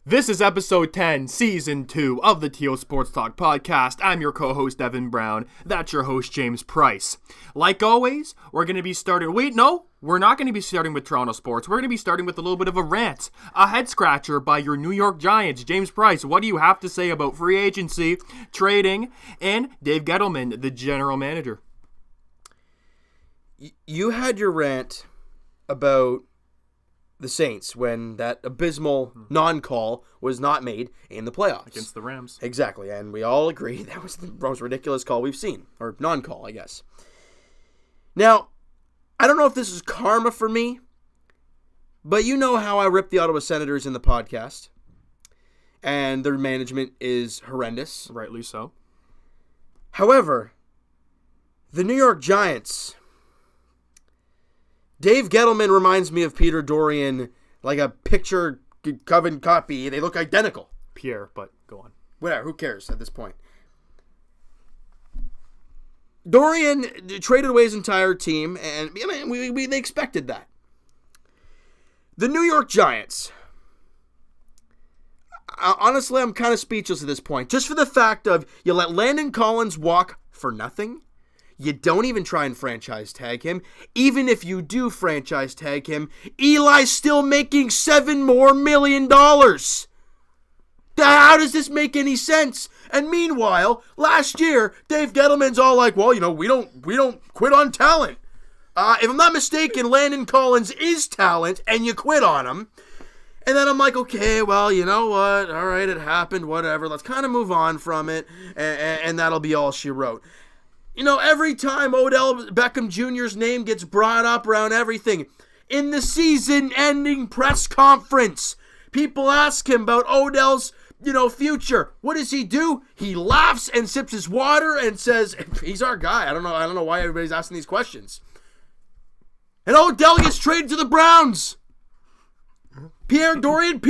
This is episode 10, season 2 of the Teal Sports Talk podcast. I'm your co-host, Evan Brown. That's your host, James Price. Like always, we're going to be starting... we're not going to be starting with Toronto sports. We're going to be starting with a little bit of a rant, a head-scratcher by your New York Giants. James Price, what do you have to say about free agency, trading, and Dave Gettleman, the general manager? You had your rant about the Saints when that abysmal non-call was not made in the playoffs. Against the Rams. Exactly, and we all agree that was the most ridiculous call we've seen. Or non-call, I guess. Now, I don't know if this is karma for me, but you know how I rip the Ottawa Senators in the podcast. And their management is horrendous. Rightly so. However, the New York Giants... Dave Gettleman reminds me of Peter Dorian like a picture coven copy. They look identical. Pierre, but go on. Whatever, who cares at this point? Dorian traded away his entire team, and they expected that. The New York Giants. Honestly, I'm kind of speechless at this point. Just for the fact of you let Landon Collins walk for nothing. You don't even try and franchise tag him. Even if you do franchise tag him, Eli's still making $7 million more. How does this make any sense? And meanwhile, last year, Dave Gettleman's all like, well, we don't quit on talent. If I'm not mistaken, Landon Collins is talent, and you quit on him. And then I'm like, okay, well, you know what? All right, it happened, whatever. Let's kind of move on from it, and that'll be all she wrote. Every time Odell Beckham Jr.'s name gets brought up around everything, in the season-ending press conference, people ask him about Odell's, future. What does he do? He laughs and sips his water and says, he's our guy. I don't know why everybody's asking these questions. And Odell gets traded to the Browns. Peter Dorian,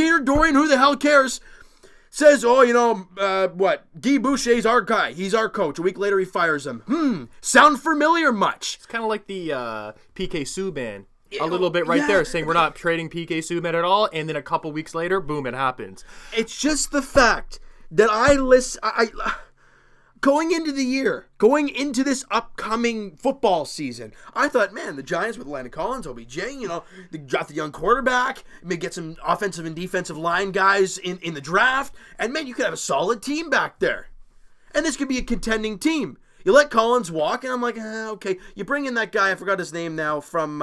who the hell cares? Says, Guy Boucher's our guy. He's our coach. A week later, he fires him. Sound familiar much? It's kind of like the PK Subban. A little bit there, saying we're not trading PK Subban at all, and then a couple weeks later, boom, it happens. It's just the fact that going into this upcoming football season, I thought, man, the Giants with Landon Collins, OBJ, they draft a young quarterback, maybe get some offensive and defensive line guys in the draft, and man, you could have a solid team back there. And this could be a contending team. You let Collins walk, and I'm like, okay. You bring in that guy, I forgot his name now, from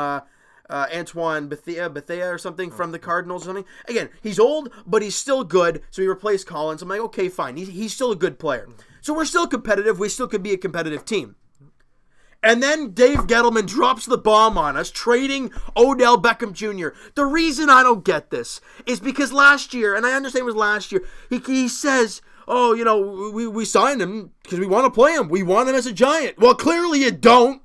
Antoine Bethea or something from the Cardinals or something. Again, he's old, but he's still good, so he replaced Collins. I'm like, okay, fine. He's still a good player. So we're still competitive. We still could be a competitive team. And then Dave Gettleman drops the bomb on us, trading Odell Beckham Jr. The reason I don't get this is because last year, and I understand it was last year, he says, we signed him because we want to play him. We want him as a Giant. Well, clearly you don't.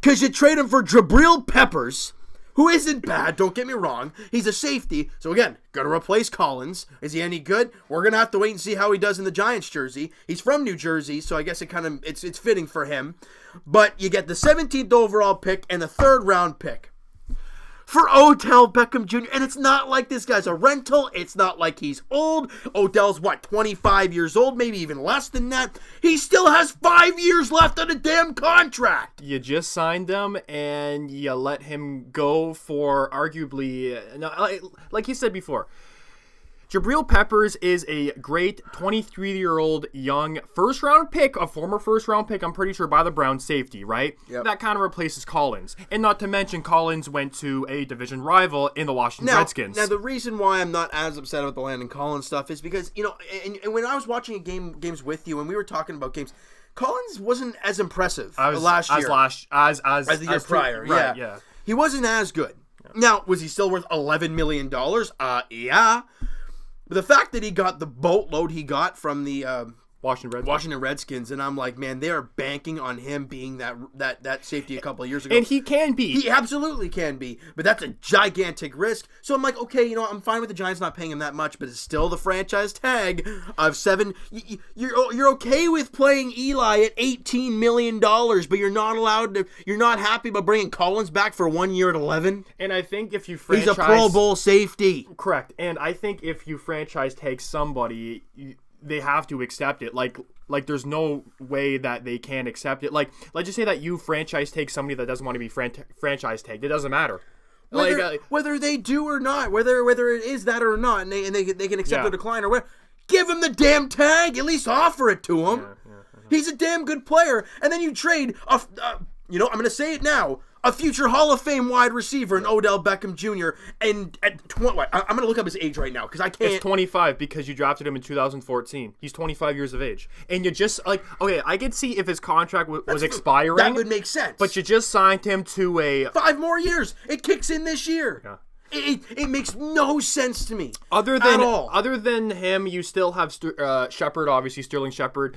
Because you trade him for Jabril Peppers, who isn't bad, don't get me wrong. He's a safety. So again, got to replace Collins. Is he any good? We're going to have to wait and see how he does in the Giants jersey. He's from New Jersey, so I guess it's fitting for him. But you get the 17th overall pick and the 3rd round pick for Odell Beckham Jr. And it's not like this guy's a rental. It's not like he's old. Odell's, 25 years old, maybe even less than that. He still has 5 years left on a damn contract. You just signed him, and you let him go for arguably, like you said before, Jabril Peppers is a great 23-year-old young first-round pick, a former first-round pick, I'm pretty sure, by the Browns safety, right? Yep. That kind of replaces Collins. And not to mention, Collins went to a division rival in the Washington Redskins. Now, the reason why I'm not as upset about the Landon Collins stuff is because, and when I was watching games with you, and we were talking about games, Collins wasn't as impressive last year. As the year prior. Right, yeah. He wasn't as good. Yeah. Now, was he still worth $11 million? Yeah. But the fact that he got the boatload he got from the Washington Redskins, and I'm like, man, they are banking on him being that safety a couple of years ago. And he can be. He absolutely can be, but that's a gigantic risk. So I'm like, okay, I'm fine with the Giants not paying him that much, but it's still the franchise tag of $7. You're okay with playing Eli at $18 million, but you're not happy about bringing Collins back for 1 year at 11. And I think if you franchise, he's a Pro Bowl safety. Correct. And I think if you franchise tag somebody, they have to accept it. Like there's no way that they can't accept it. Like, let's just say that you franchise take somebody that doesn't want to be franchise tagged. It doesn't matter. Whether they do or not, whether it is that or not, and they can accept or decline or whatever, give him the damn tag. At least offer it to him. He's a damn good player. And then you trade, I'm going to say it now, a future Hall of Fame wide receiver in Odell Beckham Jr. And at 20, I'm going to look up his age right now because I can't. It's 25 because you drafted him in 2014. He's 25 years of age. And you just, okay, I could see if his contract was expiring. That would make sense. But you just signed him to a... 5 more years. It kicks in this year. Yeah. It makes no sense to me. Other than him, you still have Shepard, obviously, Sterling Shepard.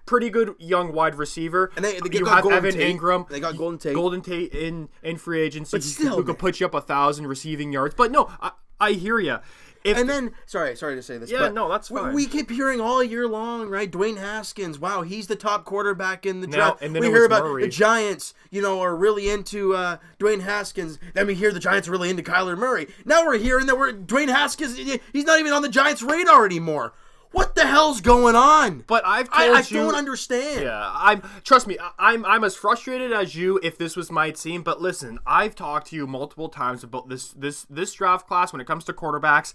Pretty good young wide receiver. And they you have Evan Ingram. They got Golden Tate. Golden Tate in free agency. But still, who could put you up 1,000 receiving yards. But no, I hear you. And then, sorry to say this. Yeah, but no, that's fine. We keep hearing all year long, right? Dwayne Haskins, wow, he's the top quarterback in the draft. And then we hear about the Giants, are really into Dwayne Haskins. Then we hear the Giants are really into Kyler Murray. Now we're hearing that Dwayne Haskins, he's not even on the Giants' radar anymore. What the hell's going on? But I don't understand. Yeah, trust me, I'm as frustrated as you if this was my team. But listen, I've talked to you multiple times about this draft class when it comes to quarterbacks.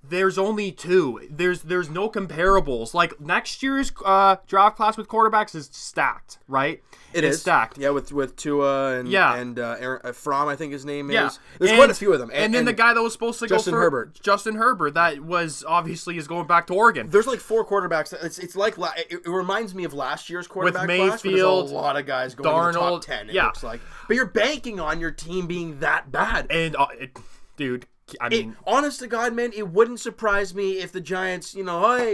There's only 2. There's no comparables. Like next year's draft class with quarterbacks is stacked, right? It's stacked. Yeah, with Tua and Aaron Fromm, I think his name is. There's quite a few of them. And then the guy that was supposed to Justin Herbert. Justin Herbert, that was obviously is going back to Oregon. There's like 4 quarterbacks. It's like it reminds me of last year's quarterback with class. Mayfield, there's a lot of guys going in the top 10. It looks like, but you're banking on your team being that bad. And dude. I mean, honest to God, man, it wouldn't surprise me if the Giants,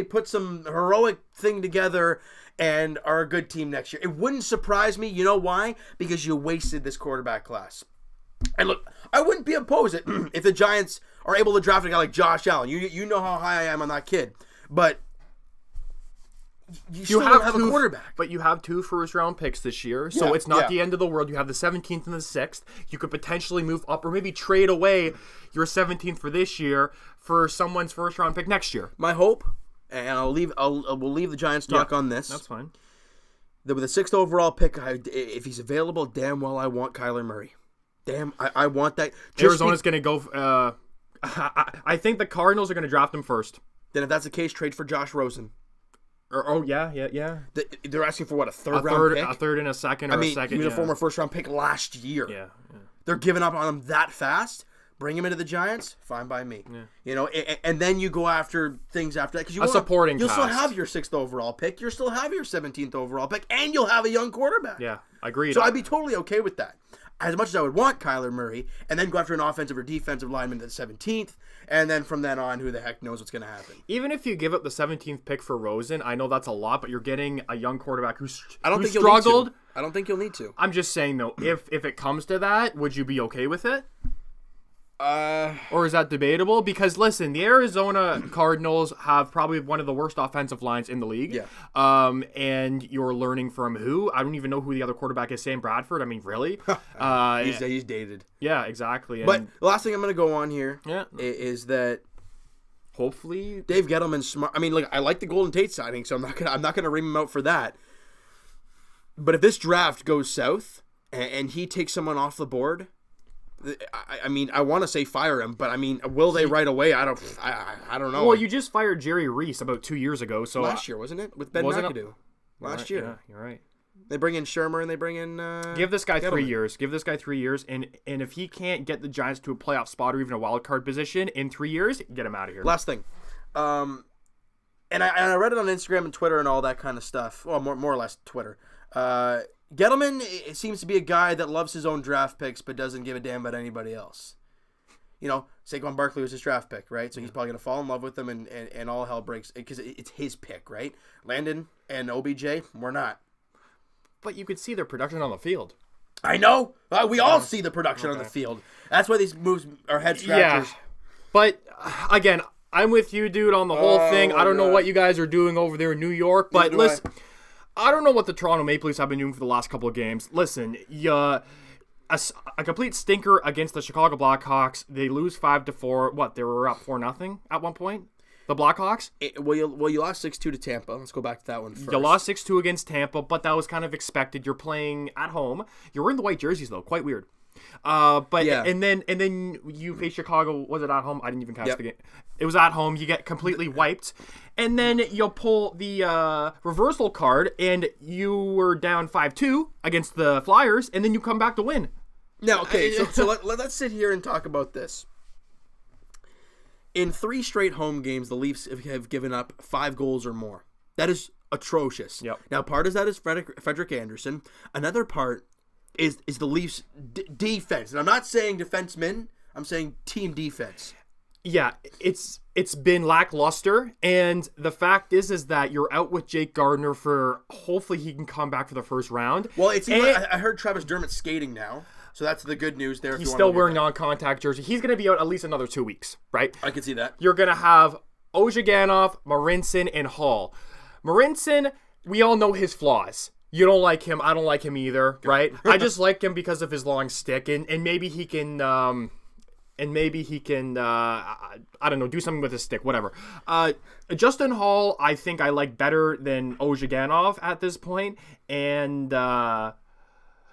put some heroic thing together and are a good team next year. It wouldn't surprise me. You know why? Because you wasted this quarterback class. And look, I wouldn't be opposed if the Giants are able to draft a guy like Josh Allen. You know how high I am on that kid, but you still don't have a quarterback. But you have 2 first-round picks this year, so it's not the end of the world. You have the 17th and the 6th. You could potentially move up or maybe trade away your 17th for this year for someone's first-round pick next year. My hope, and we'll leave the Giants talk on this. That's fine. That with the 6th overall pick, if he's available, damn well I want Kyler Murray. Damn, I want that. Arizona's going to go... I think the Cardinals are going to draft him first. Then if that's the case, trade for Josh Rosen. Yeah. They're asking for what, a third pick? A third and a second, or a second. He was a former first-round pick last year. Yeah. They're giving up on him that fast. Bring him into the Giants. Fine by me. Yeah. And then you go after things after that because you'll still have your 6th overall pick. You'll still have your 17th overall pick, and you'll have a young quarterback. Yeah, agreed. So I'd be totally okay with that. As much as I would want Kyler Murray, and then go after an offensive or defensive lineman at the 17th, and then from then on, who the heck knows what's going to happen. Even if you give up the 17th pick for Rosen, I know that's a lot, but you're getting a young quarterback who struggled. I don't think you'll need to. I'm just saying, though, if it comes to that, would you be okay with it? Or is that debatable? Because listen, the Arizona Cardinals have probably one of the worst offensive lines in the league. Yeah. And you're learning from who? I don't even know who the other quarterback is. Sam Bradford. I mean, really? He's dated. Yeah, exactly. But the last thing I'm going to go on here is that hopefully Dave Gettleman's smart. I mean, look, I like the Golden Tate signing, so I'm not gonna ream him out for that. But if this draft goes south and he takes someone off the board. I mean, I want to say fire him, but I mean, will they right away? I don't know. Well, you just fired Jerry Reese about 2 years ago, so last year wasn't it with Ben McAdoo? Last year, yeah, you're right. They bring in Shermer and they bring in. Give this guy 3 years. Give this guy 3 years, and if he can't get the Giants to a playoff spot or even a wild card position in 3 years, get him out of here. Last thing, and I read it on Instagram and Twitter and all that kind of stuff. Well, more or less Twitter. Gettleman, it seems to be a guy that loves his own draft picks but doesn't give a damn about anybody else. Saquon Barkley was his draft pick, right? So he's probably going to fall in love with him and all hell breaks because it's his pick, right? Landon and OBJ, we're not. But you could see their production on the field. I know. We all see the production on the field. That's why these moves are head scratchers. Yeah. But, again, I'm with you, dude, on the whole thing. I don't know what you guys are doing over there in New York, but listen, I don't know what the Toronto Maple Leafs have been doing for the last couple of games. Listen, a complete stinker against the Chicago Blackhawks. They lose 5-4. What, they were up 4-0 at one point? The Blackhawks? You lost 6-2 to Tampa. Let's go back to that one first. You lost 6-2 against Tampa, but that was kind of expected. You're playing at home. You're wearing the white jerseys, though. Quite weird. But yeah. and then you face Chicago. Was it at home? I didn't even catch the game. It was at home. You get completely wiped, and then you'll pull the reversal card, and you were down 5-2 against the Flyers, and then you come back to win. Now, okay, so let's sit here and talk about this. In 3 straight home games, the Leafs have given up 5 goals or more. That is atrocious. Yep. Now, part of that is Frederik Andersen. Another part is the Leafs' defense. And I'm not saying defensemen. I'm saying team defense. Yeah, it's been lackluster, and the fact is that you're out with Jake Gardiner for hopefully he can come back for the first round. Well, I heard Travis Dermott skating now. So that's the good news there. He's still wearing non-contact jersey. He's going to be out at least another 2 weeks, right? I can see that. You're going to have Ozhiganov, Marincin, and Hall. Marincin, we all know his flaws. You don't like him. I don't like him either, right? I just like him because of his long stick, and maybe he can, I don't know, do something with his stick, whatever. Justin Hall, I think I like better than Ozhiganov at this point, and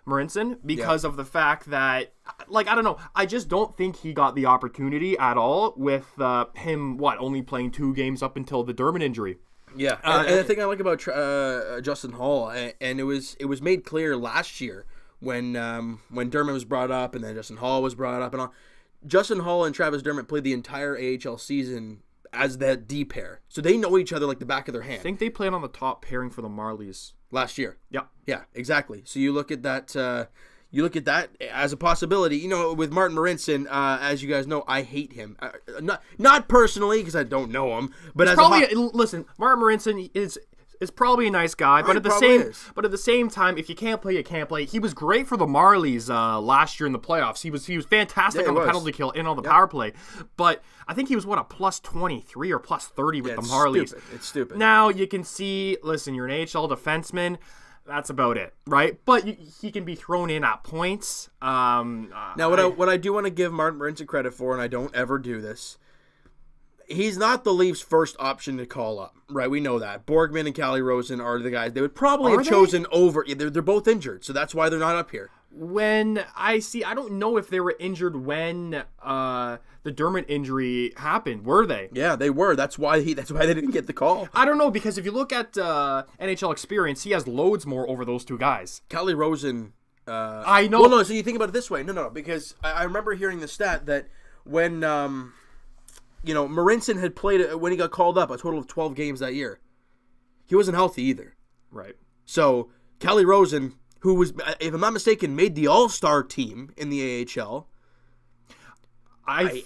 Marincin, because of the fact that, I don't know, I just don't think he got the opportunity at all with him, only playing 2 games up until the Dermott injury. Yeah, and the thing I like about Justin Hall, and it was made clear last year when Dermott was brought up and then Justin Hall was brought up and all. Justin Hall and Travis Dermott played the entire AHL season as that D pair, so they know each other like the back of their hand. I think they played on the top pairing for the Marlies last year. Yeah, exactly. So you look at that. You look at that as a possibility. With Martin Marincin, as you guys know, I hate him. Not personally because I don't know him, but listen, Martin Marincin is probably a nice guy, but at the same time, if you can't play, you can't play. He was great for the Marlies last year in the playoffs. He was fantastic on the penalty kill and on the power play. But I think he was a plus 23 or plus 30 with the Marlies. It's stupid. Now you can see. Listen, you're an AHL defenseman. That's about it, right? But he can be thrown in at points. Now, what I do want to give Martin Marincin credit for, and I don't ever do this, he's not the Leafs' first option to call up, right? We know that. Borgman and Calle Rosen are the guys they would probably have chosen over. Yeah, they're both injured, so that's why they're not up here. I don't know if they were injured when the Dermott injury happened. Were they? Yeah, they were. That's why they didn't get the call. I don't know, because if you look at NHL experience, he has loads more over those 2 guys. Calle Rosen. I know. Well, no. So you think about it this way. No, because I remember hearing the stat that when Marincin had played when he got called up a total of 12 games that year, he wasn't healthy either. Right. So Calle Rosen, who was, if I'm not mistaken, made the All-Star team in the AHL.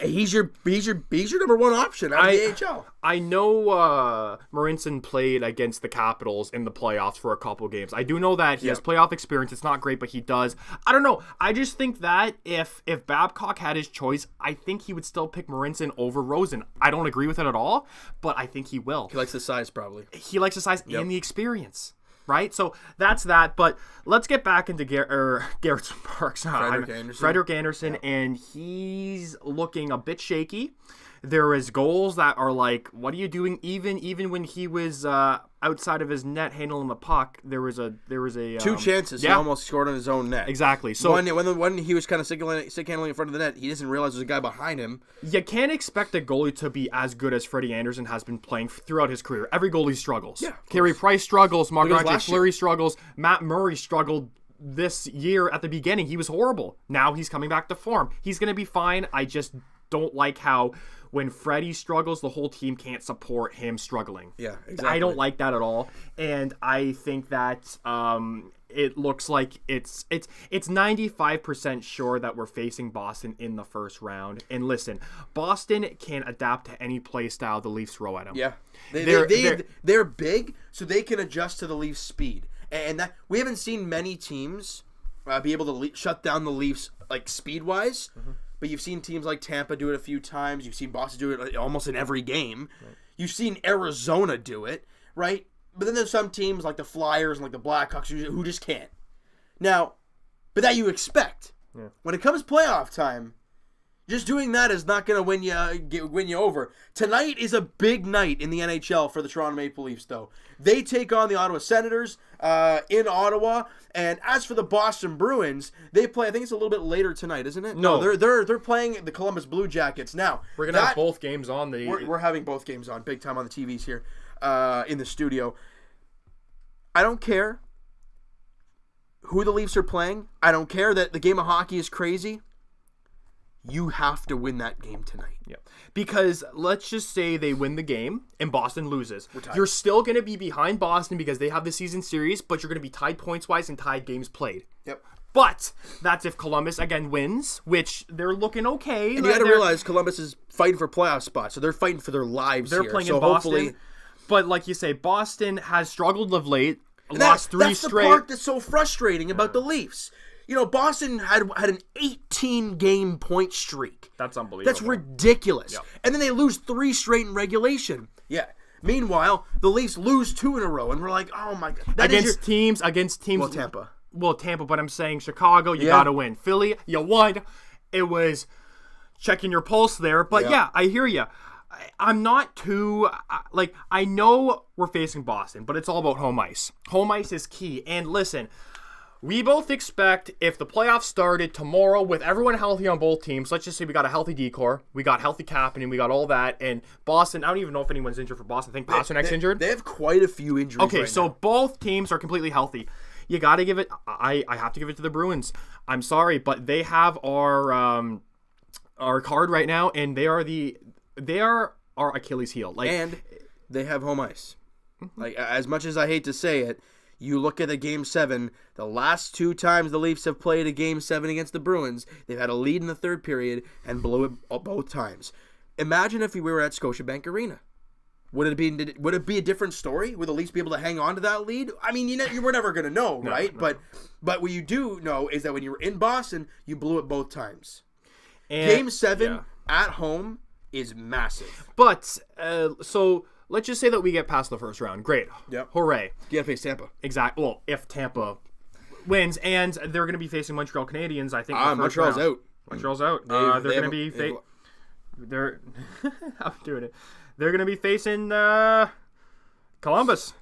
He's your number 1 option out of the AHL. I know Marincin played against the Capitals in the playoffs for a couple games. I do know that he has playoff experience. It's not great, but he does. I don't know. I just think that if Babcock had his choice, I think he would still pick Marincin over Rosen. I don't agree with it at all, but I think he will. He likes the size, probably. He likes the size and the experience. Right? So that's that. But let's get back into Garrett Sparks. Frederik Andersen, and he's looking a bit shaky. There is goals that are like, what are you doing? Even when he was outside of his net handling the puck, there was a 2 chances. He almost scored on his own net. Exactly. So when he was kind of stick handling in front of the net, he doesn't realize there's a guy behind him. You can't expect a goalie to be as good as Freddie Andersen has been playing throughout his career. Every goalie struggles. Yeah. Carey Price struggles. Marc-Andre Fleury struggles. Matt Murray struggled this year at the beginning. He was horrible. Now he's coming back to form. He's going to be fine. I just don't like how when Freddie struggles, the whole team can't support him struggling. Yeah, exactly. I don't like that at all. And I think that it looks like it's 95% sure that we're facing Boston in the first round. And listen, Boston can adapt to any play style the Leafs throw at them. Yeah, they're big, so they can adjust to the Leafs' speed, and that we haven't seen many teams be able to shut down the Leafs like speed wise. But you've seen teams like Tampa do it a few times. You've seen Boston do it almost in every game. Right. You've seen Arizona do it, right? But then there's some teams like the Flyers and like the Blackhawks who just can't. Now, but that you expect. Yeah. When it comes playoff time, just doing that is not going to win you over. Tonight is a big night in the NHL for the Toronto Maple Leafs, though. They take on the Ottawa Senators in Ottawa, and as for the Boston Bruins, they play. I think it's a little bit later tonight, isn't it? No, they're playing the Columbus Blue Jackets now. We're gonna have both games on. We're having both games on, big time on the TVs here in the studio. I don't care who the Leafs are playing. I don't care that the game of hockey is crazy. You have to win that game tonight. Yeah. Because let's just say they win the game and Boston loses. You're still going to be behind Boston because they have the season series, but you're going to be tied points-wise and tied games played. Yep. But that's if Columbus, again, wins, which they're looking okay. And you got to realize Columbus is fighting for playoff spots, so they're fighting for their lives They're here. playing so in Boston. Hopefully... But like you say, Boston has struggled of late, lost 3 straight. That's the part that's so frustrating about the Leafs. You know, Boston had an 18-game point streak. That's unbelievable. That's ridiculous. Yep. And then they lose 3 straight in regulation. Yeah. Meanwhile, the Leafs lose 2 in a row, and we're like, oh my God. Against teams. Well, Tampa. Well, Tampa, but I'm saying Chicago, you got to win. Philly, you won. It was checking your pulse there. But yeah, I hear you. I'm not too, I know we're facing Boston, but it's all about home ice. Home ice is key. And listen, we both expect if the playoffs started tomorrow with everyone healthy on both teams, let's just say we got a healthy decor, we got healthy Kapanen, we got all that, and Boston, I don't even know if anyone's injured for Boston. I think Pasternak's injured. They have quite a few injuries Okay, so now. Both teams are completely healthy. You got to give it, I have to give it to the Bruins. I'm sorry, but they have our card right now, and they are our Achilles heel. And they have home ice. Like, as much as I hate to say it, you look at the Game 7, the last 2 times the Leafs have played a Game 7 against the Bruins, they've had a lead in the third period and blew it both times. Imagine if we were at Scotiabank Arena. Would it be a different story? Would the Leafs be able to hang on to that lead? I mean, you were never going to know, right? No. But what you do know is that when you were in Boston, you blew it both times. And, Game 7 at home is massive. But, so... Let's just say that we get past the first round. Great. Yep. Hooray. You gotta face Tampa. Exactly. Well, if Tampa wins, and they're going to be facing Montreal Canadiens, I think. Montreal's out. Montreal's out. They're going to be they're I'm doing it. They're going to be facing Columbus.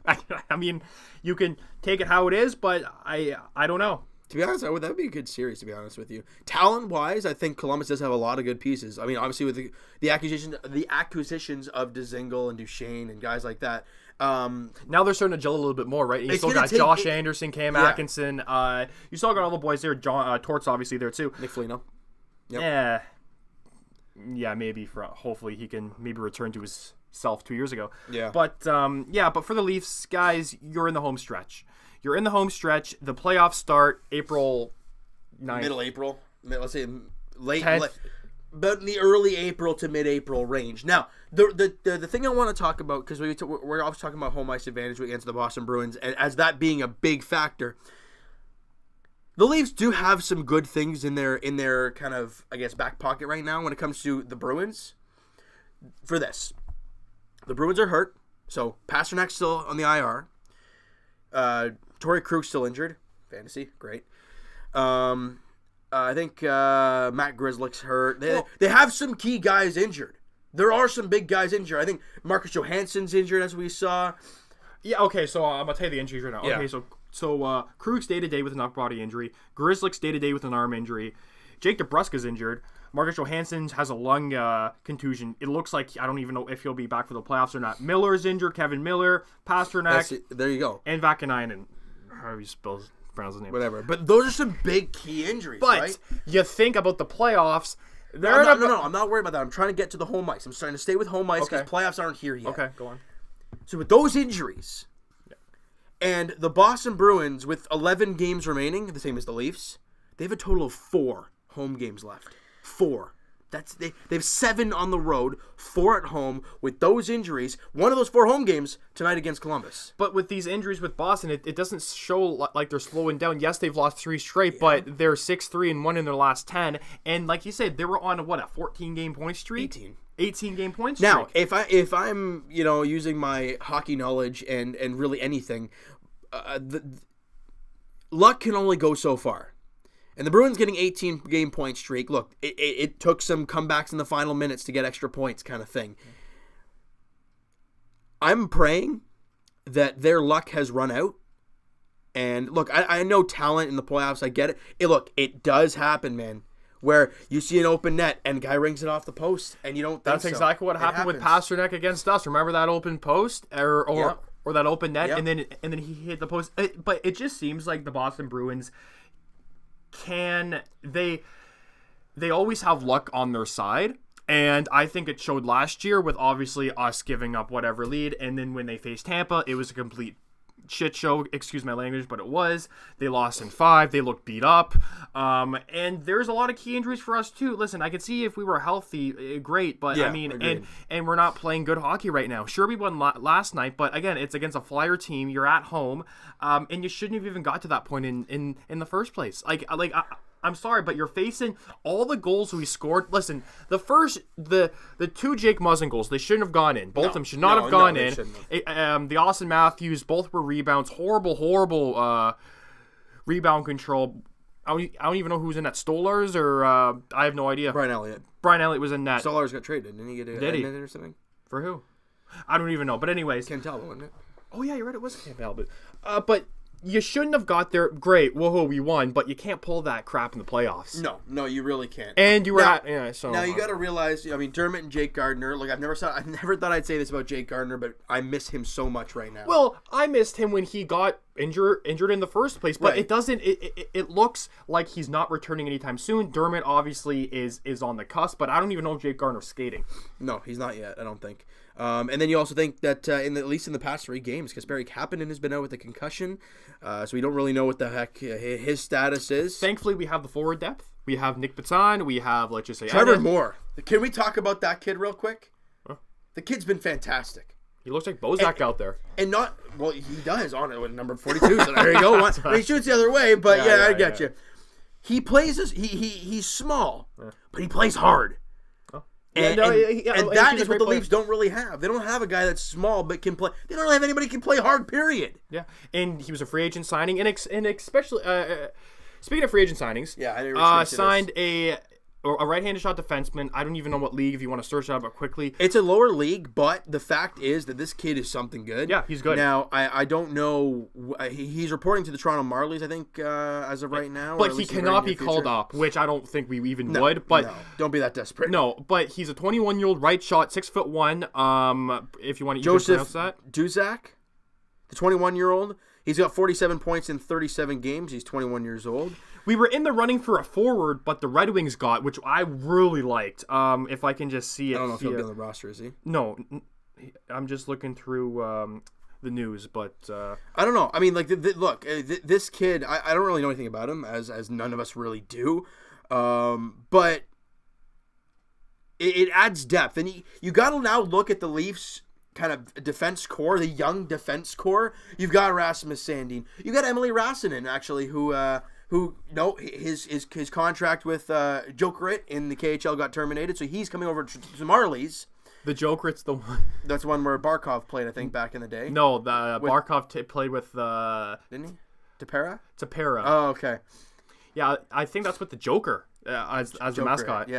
I mean, you can take it how it is, but I don't know. To be honest, that would be a good series, to be honest with you. Talent-wise, I think Columbus does have a lot of good pieces. I mean, obviously with the acquisitions of Dzingel and Duchesne and guys like that. Now they're starting to gel a little bit more, right? You still got Josh Anderson, Cam Atkinson. You still got all the boys there. Tort's obviously there too. Nick Foligno. Yep. Yeah, maybe hopefully he can maybe return to his self 2 years ago. Yeah. But but for the Leafs, guys, you're in the home stretch. You're in the home stretch. The playoffs start April 9th. Middle April. Let's say late, but in the early April to mid-April range. Now, the thing I want to talk about, because we're always talking about home ice advantage against the Boston Bruins, and as that being a big factor, the Leafs do have some good things in their kind of, I guess, back pocket right now when it comes to the Bruins. For this, the Bruins are hurt, so Pasternak's still on the IR. Torrey Krug's still injured. Fantasy, great. I think Matt Grzelcyk's hurt. They have some key guys injured. There are some big guys injured. I think Marcus Johansson's injured, as we saw. Yeah, okay, so I'm going to tell you the injuries right now. Yeah. Okay, so Krug's day-to-day with an upper body injury. Grzelcyk's day-to-day with an arm injury. Jake DeBrusk's injured. Marcus Johansson has a lung contusion. It looks like, I don't even know if he'll be back for the playoffs or not. Miller's injured. Kevin Miller, Pasternak. There you go. And Vakanainen. How he pronounce his name. Whatever. But those are some big key injuries, right? But you think about the playoffs. No, I'm not worried about that. I'm trying to get to the home ice. I'm trying to stay with home ice because playoffs aren't here yet. Okay, go on. So with those injuries, And the Boston Bruins, with 11 games remaining, the same as the Leafs, they have a total of 4 home games left. 4. They have 7 on the road, 4 at home. With those injuries, one of those 4 home games tonight against Columbus. But with these injuries with Boston, it doesn't show like they're slowing down. Yes, they've lost 3 straight, but they're 6-3-1 in their last 10. And like you said, they were on a 14-game point streak? 18-game point streak. Now, if I'm using my hockey knowledge and really anything, luck can only go so far. And the Bruins getting 18-game point streak. Look, it took some comebacks in the final minutes to get extra points, kind of thing. I'm praying that their luck has run out. And look, I know talent in the playoffs. I get it. It does happen, man. Where you see an open net and guy rings it off the post, and you don't think That's exactly what happened with Pasternak against us. Remember that open post or that open net, and then he hit the post. But it just seems like the Boston Bruins they always have luck on their side, and I think it showed last year with obviously us giving up whatever lead, and then when they faced Tampa, it was a complete shit show, excuse my language, but it was. They lost in 5. They looked beat up. And there's a lot of key injuries for us too. Listen, I could see if we were healthy, great, but I mean, and we're not playing good hockey right now. Sure, we won last night, but again, it's against a Flyer team. You're at home, and you shouldn't have even got to that point in the first place. I'm sorry, but you're facing all the goals we scored. Listen, the 2 Jake Muzzin goals, they shouldn't have gone in. Both of them should not have gone in. The Austin Matthews, both were rebounds. Horrible rebound control. I don't even know who's in that. Stolars or I have no idea. Brian Elliott was in net. Stolars got traded. Didn't he get a minute or something? For who? I don't even know. But anyways. Ken Talbot, wasn't it? Oh, yeah, you're right. It was Ken Talbot. But you shouldn't have got there. Great, whoa, we won, but you can't pull that crap in the playoffs. No, you really can't. And you were now you got to realize. I mean, Dermott and Jake Gardiner. Look, I never thought I'd say this about Jake Gardiner, but I miss him so much right now. Well, I missed him when he got injured in the first place, but it doesn't. It looks like he's not returning anytime soon. Dermott obviously is on the cusp, but I don't even know if Jake Gardiner's skating. No, he's not yet. I don't think. And then you also think that at least in the past 3 games, Kasperi Kapanen has been out with a concussion, so we don't really know what the heck his status is. Thankfully, we have the forward depth. We have Nick Baton. We have, let's just say, Trevor Moore. Can we talk about that kid real quick? Huh? The kid's been fantastic. He looks like Bozak out there. And he does on it with number 42. So there you go. He shoots the other way, but I get you. He plays he's small, but he plays hard. And that is what the Leafs don't really have. They don't have a guy that's small but can play. They don't have anybody who can play hard, period. Yeah, and he was a free agent signing, and especially speaking of free agent signings, signed a right-handed shot defenseman. I don't even know what league if you want to search that up quickly. It's a lower league, but the fact is that this kid is something good. Yeah, he's good. Now, I don't know. He's reporting to the Toronto Marlies, I think, as of right now. But he cannot be called up, which I don't think we even would. But no, don't be that desperate. No, but he's a 21-year-old right shot, 6'1". If you want to Joseph pronounce that. Duzak, the 21-year-old. He's got 47 points in 37 games. He's 21 years old. We were in the running for a forward, but the Red Wings got, which I really liked. If I can just see it. I don't know if he'll be on the roster, is he? No, I'm just looking through the news, but I don't know. I mean, look, this kid. I don't really know anything about him, as none of us really do. But it adds depth, and you got to now look at the Leafs kind of defense core, the young defense core. You've got Rasmus Sandin. You got Emily Rasanen, actually, who his contract with Jokerit in the KHL got terminated, so he's coming over to Marlies. The Jokerit's the one. That's one where Barkov played, I think, back in the day. No, Barkov played with didn't he? Tapera. Oh, okay. Yeah, I think that's with the Joker as the mascot.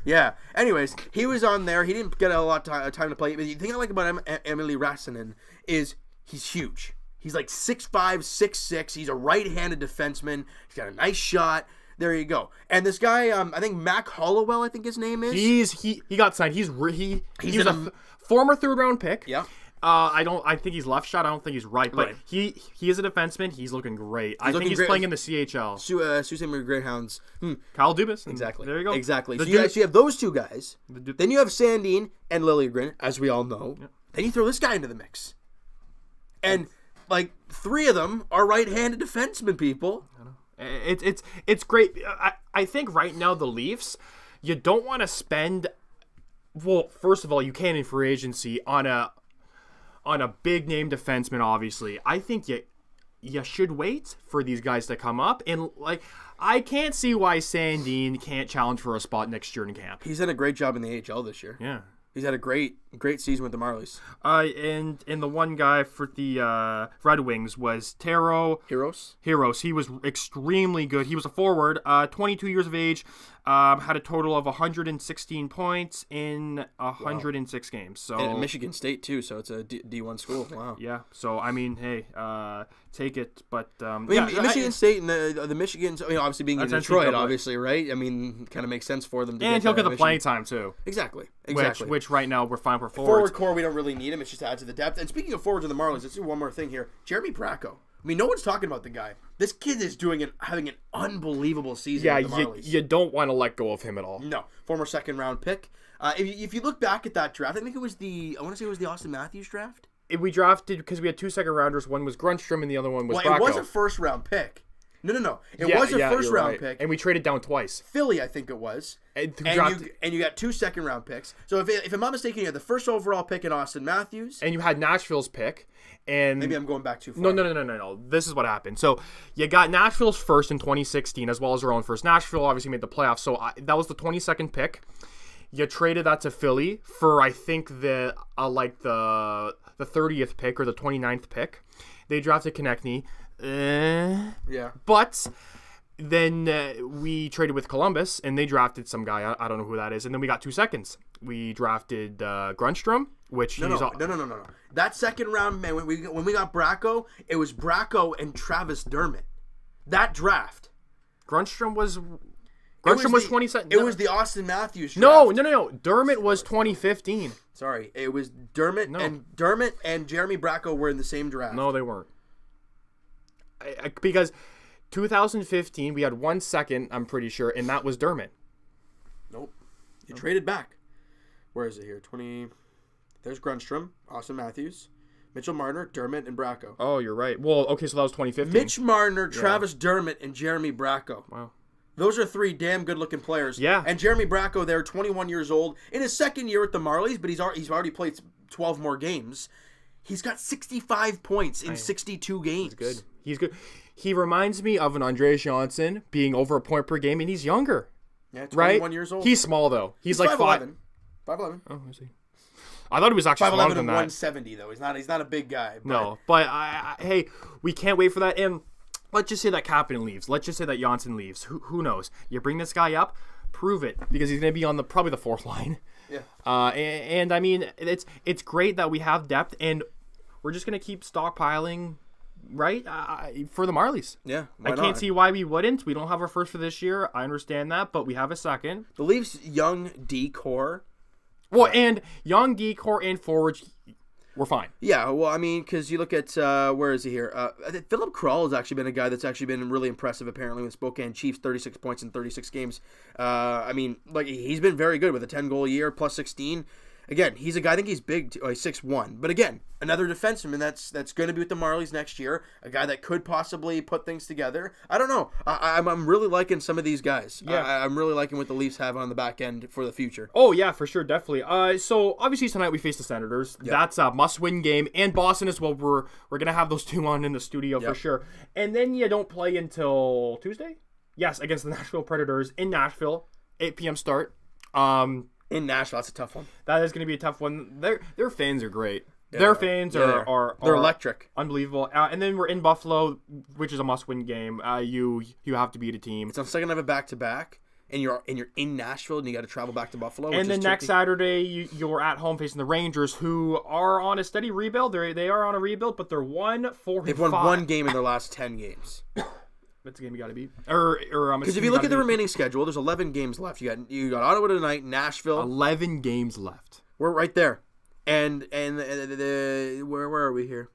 Yeah. Anyways, he was on there. He didn't get a lot of time to play. But the thing I like about Emily Rasanen is he's huge. He's like 6'5", 6'6". He's a right-handed defenseman. He's got a nice shot. There you go. And this guy, I think Mac Hollowell, I think his name is. He got signed. He's a former 3rd-round pick. Yeah. I think he's left shot. I don't think he's right, but he is a defenseman. He's looking great. I think he's playing in the CHL. Sault Ste. Marie Greyhounds. Kyle Dubas. Exactly. There you go. Exactly. So you have those two guys. Then you have Sandin and Liljegren, as we all know. Yeah. Then you throw this guy into the mix. And like 3 of them are right-handed defensemen, people. It's great. I think right now the Leafs, you don't want to spend. Well, first of all, you can in free agency on a big name defenseman. Obviously, I think you should wait for these guys to come up, and like I can't see why Sandin can't challenge for a spot next year in camp. He's done a great job in the AHL this year. Yeah. He's had a great season with the Marlies. And the one guy for the Red Wings was Taro Heroes. He was extremely good. He was a forward, 22 years of age, had a total of 116 points in 106 games. So And at Michigan State too, so it's a D1 school. Wow. Yeah. So I mean, hey, take it. But Michigan State and the Michigans, obviously being in Detroit, obviously, right? I mean, kind of makes sense for them. And he'll get the playing time too. Exactly. Which right now we're fine for forward core. We don't really need him. It's just to add to the depth. And speaking of forwards in the Marlies, let's do one more thing here. Jeremy Bracco. I mean, no one's talking about the guy. This kid is having an unbelievable season with the Marlies. You don't want to let go of him at all. No. Former second-round pick. If you look back at that draft, I think it was the Austin Matthews draft. We drafted because we had 2 second-rounders. One was Grundstrom and the other one was Bracco. It was a first-round pick. No. It was a first-round pick. And we traded down twice. Philly, I think it was. And you got 2 second-round picks. So if I'm not mistaken, you had the first overall pick in Austin Matthews. And you had Nashville's pick. And maybe I'm going back too far. No. This is what happened. So you got Nashville's first in 2016 as well as their own first. Nashville obviously made the playoffs. So that was the 22nd pick. You traded that to Philly for, I think, the 30th pick or the 29th pick. They drafted Konechny. Yeah. But then we traded with Columbus, and they drafted some guy. I don't know who that is. And then we got 2 seconds. We drafted Grundstrom, which No. That second round, man, when we got Bracco, it was Bracco and Travis Dermott. That draft. Grundstrom was 2017. It was the Austin Matthews draft. No. Dermott was 2015. Sorry, it was Dermott and Jeremy Bracco were in the same draft. No, they weren't. Because 2015, we had 1 second, I'm pretty sure, and that was Dermott. Nope. You traded back. Where is it here? There's Grundstrom, Austin Matthews, Mitchell Marner, Dermott, and Bracco. Oh, you're right. Well, okay, so that was 2015. Mitch Marner, Travis Dermott, and Jeremy Bracco. Wow. Those are 3 damn good-looking players. Yeah. And Jeremy Bracco there, 21 years old, in his second year at the Marlies, but he's already played 12 more games. He's got 65 points in 62 games. He's good. He reminds me of an Andreas Johnson being over a point per game, and he's younger. Yeah, 21 years old. He's small, though. He's like 5'11". Oh, I see. I thought he was actually 5'11" smaller than and that. 170, though. He's not a big guy. But... No, but hey, we can't wait for that. And let's just say that Kapanen leaves. Let's just say that Johnson leaves. Who knows? You bring this guy up, prove it, because he's going to be on probably the 4th line. Yeah. And I mean, it's great that we have depth, and we're just going to keep stockpiling, right, for the Marlies. Yeah, I can't see why we wouldn't. We don't have our first for this year. I understand that, but we have a second. The Leafs' young D-core. Well, and young D-core and forwards, we're fine. Yeah, well, I mean, because you look at, where is he here? I think Philip Kral has actually been a guy that's actually been really impressive, apparently, with Spokane Chiefs, 36 points in 36 games. I mean, like, he's been very good with a 10-goal year, plus 16. Again, he's a guy, I think he's big, 6'1". But again, another defenseman that's going to be with the Marlies next year. A guy that could possibly put things together. I don't know. I'm really liking some of these guys. Yeah. I'm really liking what the Leafs have on the back end for the future. Oh, yeah, for sure, definitely. So, obviously, tonight we face the Senators. Yep. That's a must-win game. And Boston as well. We're going to have those 2 on in the studio for sure. And then you don't play until Tuesday? Yes, against the Nashville Predators in Nashville. 8 p.m. start. In Nashville, that's a tough one. That is going to be a tough one. Their fans are great. Yeah, their fans are they're electric, unbelievable. And then we're in Buffalo, which is a must-win game. You have to beat a team. It's on second have a back-to-back, and you're in Nashville, and you got to travel back to Buffalo. And then next Saturday, you're at home facing the Rangers, who are on a steady rebuild. They are on a rebuild, but they're 1-4-5. They've won 1 game in their last 10 games. That's a game you got to beat. Because if you look at the remaining schedule, there's 11 games left. You got Ottawa tonight, Nashville. 11 games left. We're right there. And where are we here?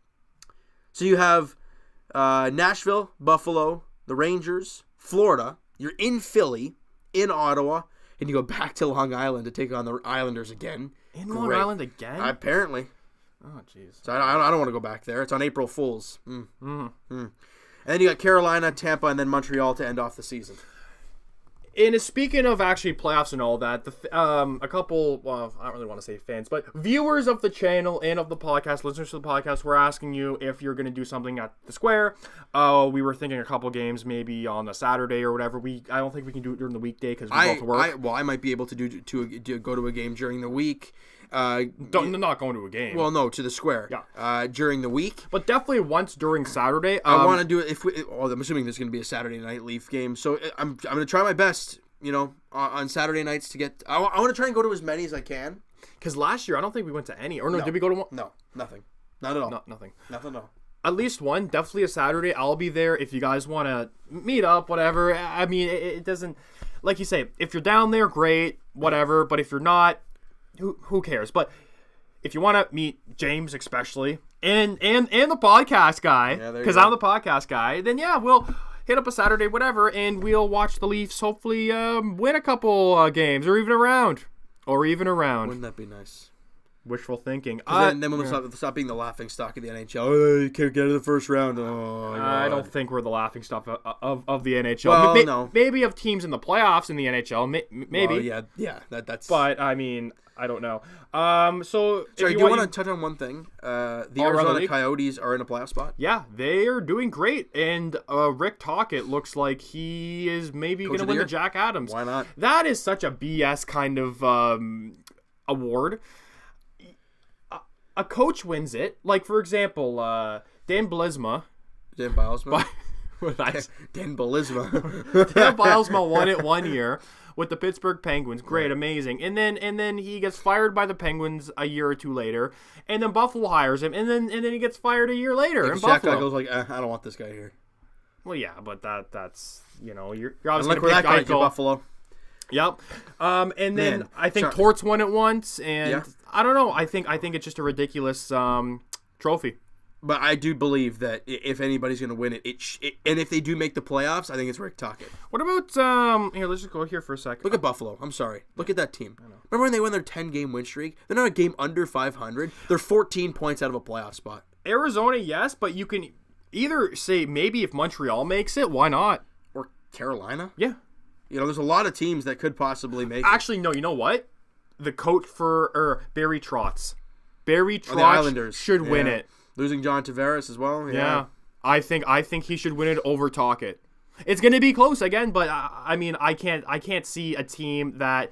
So you have Nashville, Buffalo, the Rangers, Florida. You're in Philly, in Ottawa, and you go back to Long Island to take on the Islanders again. In Long Island again? Apparently. Oh, jeez. So I don't want to go back there. It's on April Fools. And then you got Carolina, Tampa, and then Montreal to end off the season. And speaking of actually playoffs and all that, a couple, well, I don't really want to say fans, but viewers of the channel and of the podcast, listeners to the podcast, were asking you if you're going to do something at the Square. We were thinking a couple games maybe on a Saturday or whatever. I don't think we can do it during the weekday because we both work. I might be able to go to a game during the week. Not going to a game. Well, no, to the Square. Yeah. During the week. But definitely once during Saturday. I want to do it I'm assuming there's going to be a Saturday night Leaf game. So I'm going to try my best, on Saturday nights to get. I want to try and go to as many as I can. Because last year I don't think we went to any. Or no, did we go to one? No, nothing. Not at all. Nothing. Nothing at all. At least one, definitely a Saturday. I'll be there if you guys want to meet up, whatever. I mean, it doesn't, like you say, if you're down there, great, whatever. But if you're not, who cares? But if you want to meet James especially and the podcast guy, because I'm the podcast guy, then yeah, we'll hit up a Saturday, whatever, and we'll watch the Leafs hopefully win a couple games or even a round. Wouldn't that be nice? Wishful thinking. Then we'll stop being the laughing stock of the NHL. Oh, you can't get to the first round. Oh, I don't think we're the laughing stock of the NHL. Well, no. Maybe of teams in the playoffs in the NHL. Maybe. Well, yeah. That's. But I mean, I don't know. So do you want to touch on one thing? The Arizona Coyotes are in a playoff spot. Yeah, they are doing great, and Rick Tocchet looks like he is maybe going to win the Jack Adams. Why not? That is such a BS kind of award. A coach wins it. Like, for example, Dan Bylsma. Dan Bylsma? Dan Bylsma won it 1 year with the Pittsburgh Penguins. Great, amazing. And then he gets fired by the Penguins a year or two later. And then Buffalo hires him. And then he gets fired a year later in Buffalo. Jack goes like, I don't want this guy here. Well, yeah, but that's, you're obviously going to pick guy Buffalo. Yep. And then I think Torts won it once, and I don't know. I think it's just a ridiculous trophy. But I do believe that if anybody's going to win it, and if they do make the playoffs, I think it's Rick Tocchet. What about here? Let's just go here for a second. Look at Buffalo. I'm sorry. Look at that team. Remember when they won their 10-game win streak? They're not a game under 500. They're 14 points out of a playoff spot. Arizona, yes, but you can either say maybe if Montreal makes it, why not? Or Carolina. Yeah. There's a lot of teams that could possibly make it. Actually, no, you know what? The coach for Barry Trotz. Barry Trotz Islanders should win it. Losing John Tavares as well. Yeah. I think he should win it over Tocchet. It's going to be close again, but I mean, I can't see a team that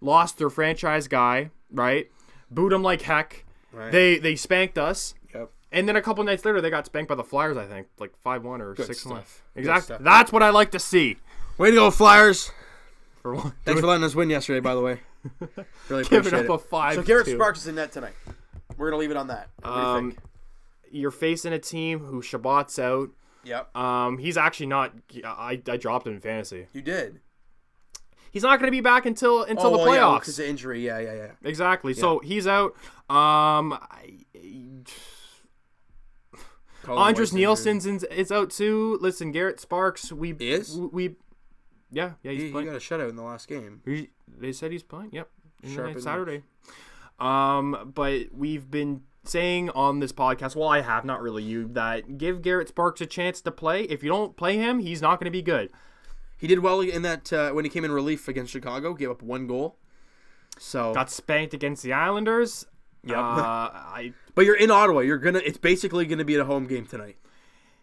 lost their franchise guy, right? Booed him like heck. Right. They spanked us. Yep. And then a couple nights later, they got spanked by the Flyers, I think, like 5-1 or 6-1. Exactly. Good That's what I like to see. Way to go, Flyers. For one. Thanks for letting us win yesterday, by the way. Really Giving appreciate up it. a 5-2. So Garrett Sparks is in net tonight. We're going to leave it on that. What do you think? You're facing a team who Shabbat's out. Yep. He's actually not. I dropped him in fantasy. You did. He's not going to be back until the playoffs. Yeah, because of injury. Yeah. Exactly. Yeah. So he's out. Andres Nielsen's is out too. Listen, Garrett Sparks. He is? Yeah, he's playing. He got a shutout in the last game. They said he's playing. Yep. Sharp Saturday. But we've been saying on this podcast, well, I have, not really you, that give Garrett Sparks a chance to play. If you don't play him, he's not going to be good. He did well in that when he came in relief against Chicago, gave up 1 goal. So got spanked against the Islanders. Yep. But you're in Ottawa. It's basically gonna be a home game tonight.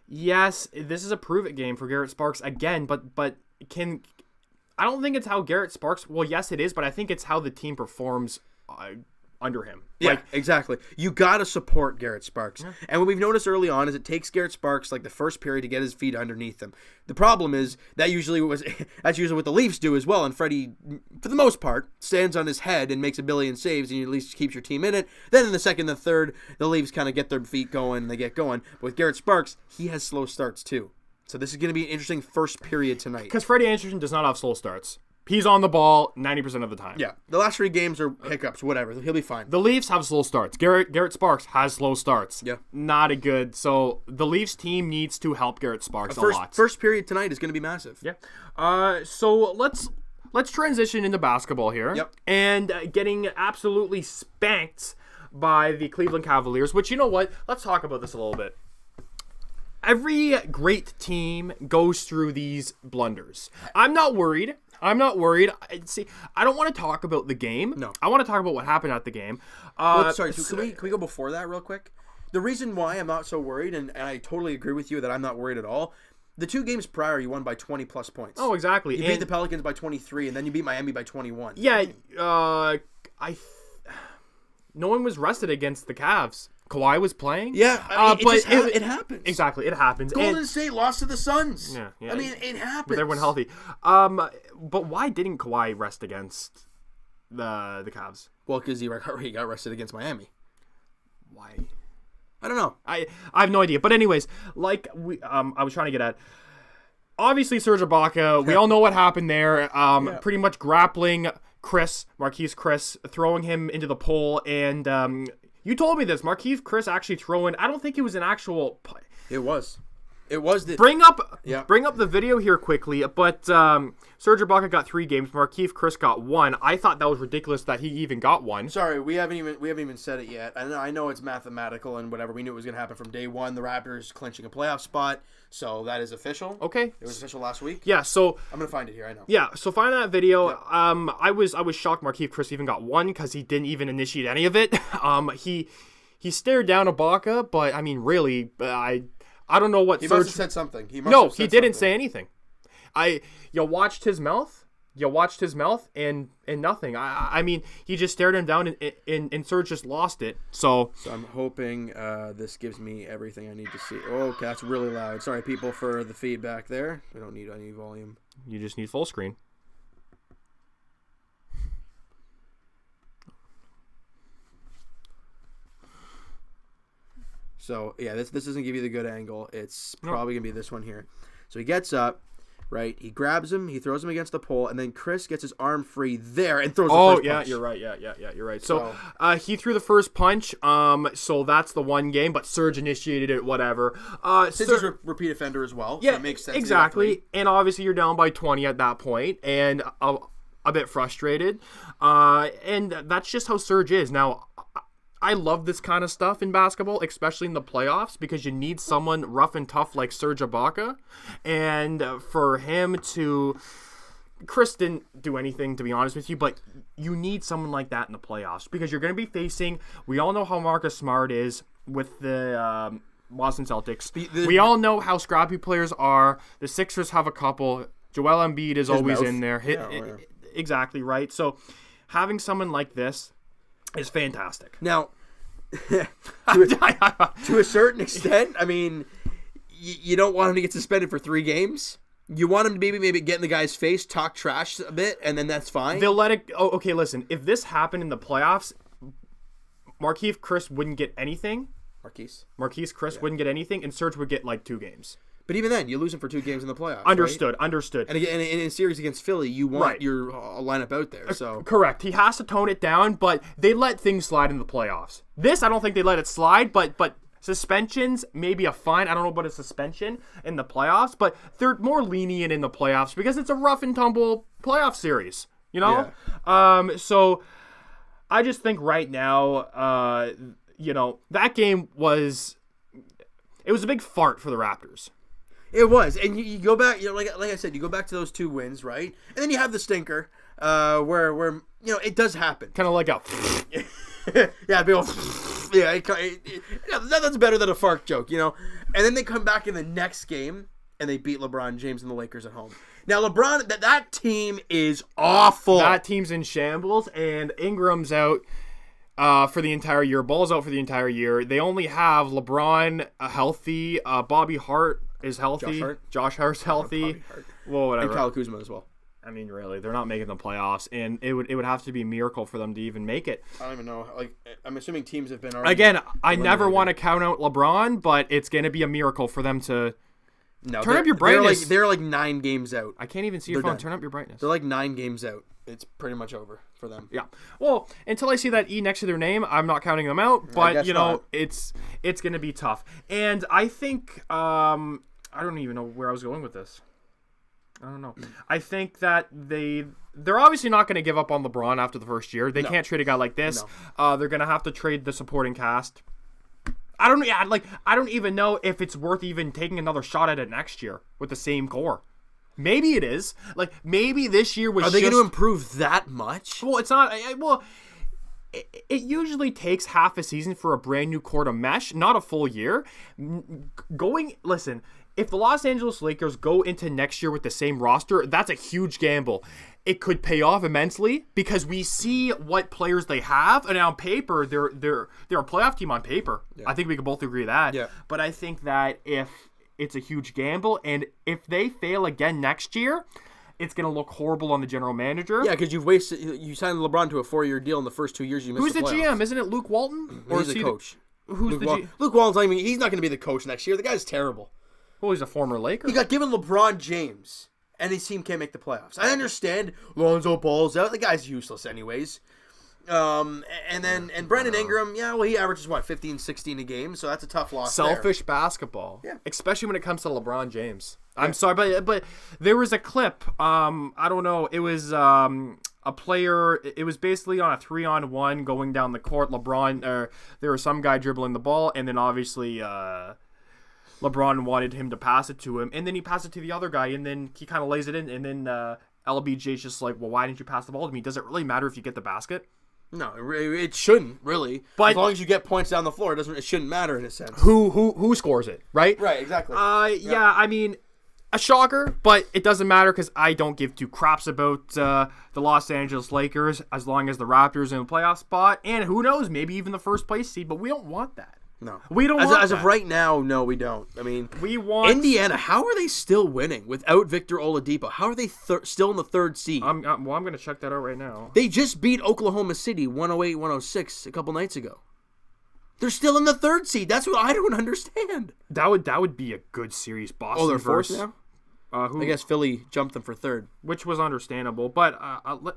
Yes, this is a prove it game for Garrett Sparks again, but I don't think it's how Garrett Sparks. Well, yes, it is, but I think it's how the team performs under him. Yeah, exactly. You got to support Garrett Sparks. Yeah. And what we've noticed early on is it takes Garrett Sparks like the first period to get his feet underneath him. The problem is that's usually what the Leafs do as well. And Freddie, for the most part, stands on his head and makes a billion saves and at least keeps your team in it. Then in the second and the third, the Leafs kind of get their feet going and they get going. But with Garrett Sparks, he has slow starts too. So this is going to be an interesting first period tonight. Because Freddie Anderson does not have slow starts. He's on the ball 90% of the time. Yeah. The last 3 games are hiccups, whatever. He'll be fine. The Leafs have slow starts. Garrett Sparks has slow starts. Yeah. Not a good. So the Leafs team needs to help Garrett Sparks a lot. First period tonight is going to be massive. Yeah. So let's transition into basketball here. Yep. And getting absolutely spanked by the Cleveland Cavaliers, which, you know what? Let's talk about this a little bit. Every great team goes through these blunders. I'm not worried. See, I don't want to talk about the game. No. I want to talk about what happened at the game. Sorry, can we go before that real quick? The reason why I'm not so worried, and I totally agree with you that I'm not worried at all, the 2 games prior, you won by 20-plus points. Oh, exactly. You beat the Pelicans by 23, and then you beat Miami by 21. Yeah, no one was rested against the Cavs. Kawhi was playing. Yeah, it happens. Exactly, it happens. Golden State lost to the Suns. Yeah. I mean, it happens. But everyone healthy. But why didn't Kawhi rest against the Cavs? Well, because he got rested against Miami. Why? I don't know. I have no idea. But anyways, like I was trying to get at, obviously Serge Ibaka, we all know what happened there. Pretty much grappling Marquise Chris, throwing him into the pole, and you told me this. Marquise Chris actually throwing. I don't think it was an actual. It was. It was the bring up the video here quickly. But Serge Ibaka got 3 games. Marquise Chris got 1. I thought that was ridiculous that he even got 1. Sorry, we haven't even said it yet. I know it's mathematical and whatever. We knew it was going to happen from day one. The Raptors clinching a playoff spot, so that is official. Okay, it was official last week. Yeah, so I'm gonna find it here. I know. Yeah, so finding that video, I was shocked. Marquise Chris even got 1 because he didn't even initiate any of it. He stared down Ibaka, but I mean, really, I don't know what. He must have said something. He didn't say anything. You watched his mouth. And nothing. I mean, he just stared him down, and Serge just lost it. So I'm hoping this gives me everything I need to see. Oh, okay, that's really loud. Sorry, people, for the feedback there. We don't need any volume. You just need full screen. So, yeah, this doesn't give you the good angle. It's probably going to be this one here. So he gets up, right? He grabs him. He throws him against the pole. And then Chris gets his arm free there and throws the first punch. You're right. Yeah, you're right. So he threw the first punch. So that's the 1 game. But Serge initiated it, whatever. Since he's a repeat offender as well. Yeah, so it makes sense. Exactly. And obviously you're down by 20 at that point. And a bit frustrated. And that's just how Serge is. Now, I love this kind of stuff in basketball, especially in the playoffs, because you need someone rough and tough like Serge Ibaka. And for him to... Chris didn't do anything, to be honest with you, but you need someone like that in the playoffs because you're going to be facing... We all know how Marcus Smart is with the Boston Celtics. We all know how scrappy players are. The Sixers have a couple. Joel Embiid is always in there. Exactly, right? So having someone like this is fantastic. Now, to a certain extent, I mean, you don't want him to get suspended for 3 games. You want him to maybe get in the guy's face, talk trash a bit, and then that's fine. They'll let it... Oh, okay, listen. If this happened in the playoffs, Marquise Chris wouldn't get anything. Marquise Chris wouldn't get anything, and Serge would get like 2 games. But even then, you lose him for 2 games in the playoffs. Understood. And again, in a series against Philly, you want your lineup out there. So correct. He has to tone it down, but they let things slide in the playoffs. This, I don't think they let it slide, but suspensions, maybe a fine. I don't know about a suspension in the playoffs, but they're more lenient in the playoffs because it's a rough and tumble playoff series, you know? Yeah. So I just think right now, that game was a big fart for the Raptors. It was, and you go back, like I said, you go back to those 2 wins, right? And then you have the stinker, where it does happen. Kind of like a, that's better than a fart joke, And then they come back in the next game and they beat LeBron James and the Lakers at home. Now LeBron, that team is awful. That team's in shambles, and Ingram's out for the entire year. Ball's out for the entire year. They only have LeBron healthy. Bobby Hart is healthy. Josh Hart's healthy. Well, whatever. And Kyle Kuzma as well. I mean, really, they're not making the playoffs, and it would have to be a miracle for them to even make it. I don't even know. Like, I'm assuming teams have been already. Again, I never want to count out LeBron, but it's going to be a miracle for them to turn up your brightness. They're like 9 games out. I can't even see your phone. Turn up your brightness. They're like 9 games out. It's pretty much over for them. Yeah. Well, until I see that E next to their name, I'm not counting them out. But it's going to be tough. And I think I don't even know where I was going with this. I don't know. I think that they're obviously not going to give up on LeBron after the first year. They can't trade a guy like this. No. They're going to have to trade the supporting cast. I don't even know if it's worth even taking another shot at it next year with the same core. Maybe it is. Like, maybe this year was Are they going to improve that much? Well, it's not. Well, it usually takes half a season for a brand new core to mesh, not a full year. Listen, if the Los Angeles Lakers go into next year with the same roster, that's a huge gamble. It could pay off immensely because we see what players they have, and on paper, they're a playoff team on paper. Yeah. I think we can both agree that. Yeah. But I think that if it's a huge gamble, and if they fail again next year, it's going to look horrible on the general manager. Yeah, because you signed LeBron to a 4-year deal in the first 2 years you missed the playoffs. Who's the GM? Isn't it Luke Walton? Or he's the coach. Who's Luke Walton's he's not going to be the coach next year. The guy's terrible. Well, he's a former Laker. He got given LeBron James, and his team can't make the playoffs. I understand Lonzo Ball's out. The guy's useless anyways. And Brandon Ingram, he averages 15, 16 a game, so that's a tough loss. Selfish basketball, especially when it comes to LeBron James. I'm sorry, but there was a clip. I don't know. It was a player. It was basically on a 3-on-1 going down the court. There was some guy dribbling the ball, and then obviously LeBron wanted him to pass it to him, and then he passed it to the other guy, and then he kind of lays it in, and then LBJ's just like, well, why didn't you pass the ball to me? Does it really matter if you get the basket? No, it shouldn't really. But as long as you get points down the floor, it shouldn't matter in a sense. Who scores it, right? Right, exactly. Yeah, I mean, a shocker, but it doesn't matter because I don't give two craps about the Los Angeles Lakers as long as the Raptors in a playoff spot, and who knows, maybe even the first place seed. But we don't want that. No, we don't. As of right now, no, we don't. I mean, we want Indiana. How are they still winning without Victor Oladipo? How are they still in the third seed? I'm going to check that out right now. They just beat Oklahoma City 108-106 a couple nights ago. They're still in the third seed. That's what I don't understand. That would be a good series. Boston. They're fourth now. I guess Philly jumped them for third, which was understandable. But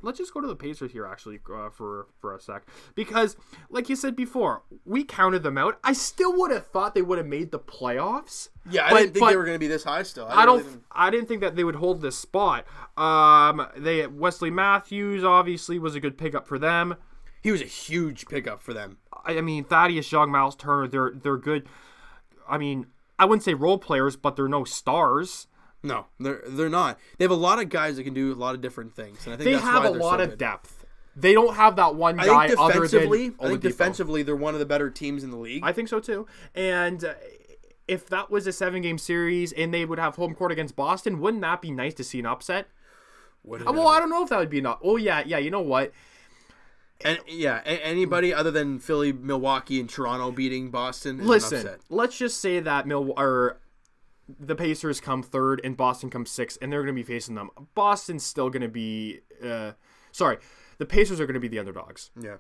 let's just go to the Pacers here, actually, for a sec, because, like you said before, we counted them out. I still would have thought they would have made the playoffs. Yeah, I didn't think they were going to be this high. Still, I didn't think that they would hold this spot. Wesley Matthews obviously was a good pickup for them. He was a huge pickup for them. I mean, Thaddeus Young, Miles Turner, they're good. I mean, I wouldn't say role players, but they're no stars. No, they're not. They have a lot of guys that can do a lot of different things, and I think they have a lot of depth. They don't have that one guy other than Oladipo. I think defensively, they're one of the better teams in the league. I think so too. And if that was a 7-game series and they would have home court against Boston, wouldn't that be nice to see an upset? I don't know if that would be enough. Oh yeah. You know what? And anybody other than Philly, Milwaukee, and Toronto beating Boston is an upset. Let's just say that the Pacers come third and Boston comes sixth, and they're going to be facing them. Boston's still going to be... the Pacers are going to be the underdogs. Yeah.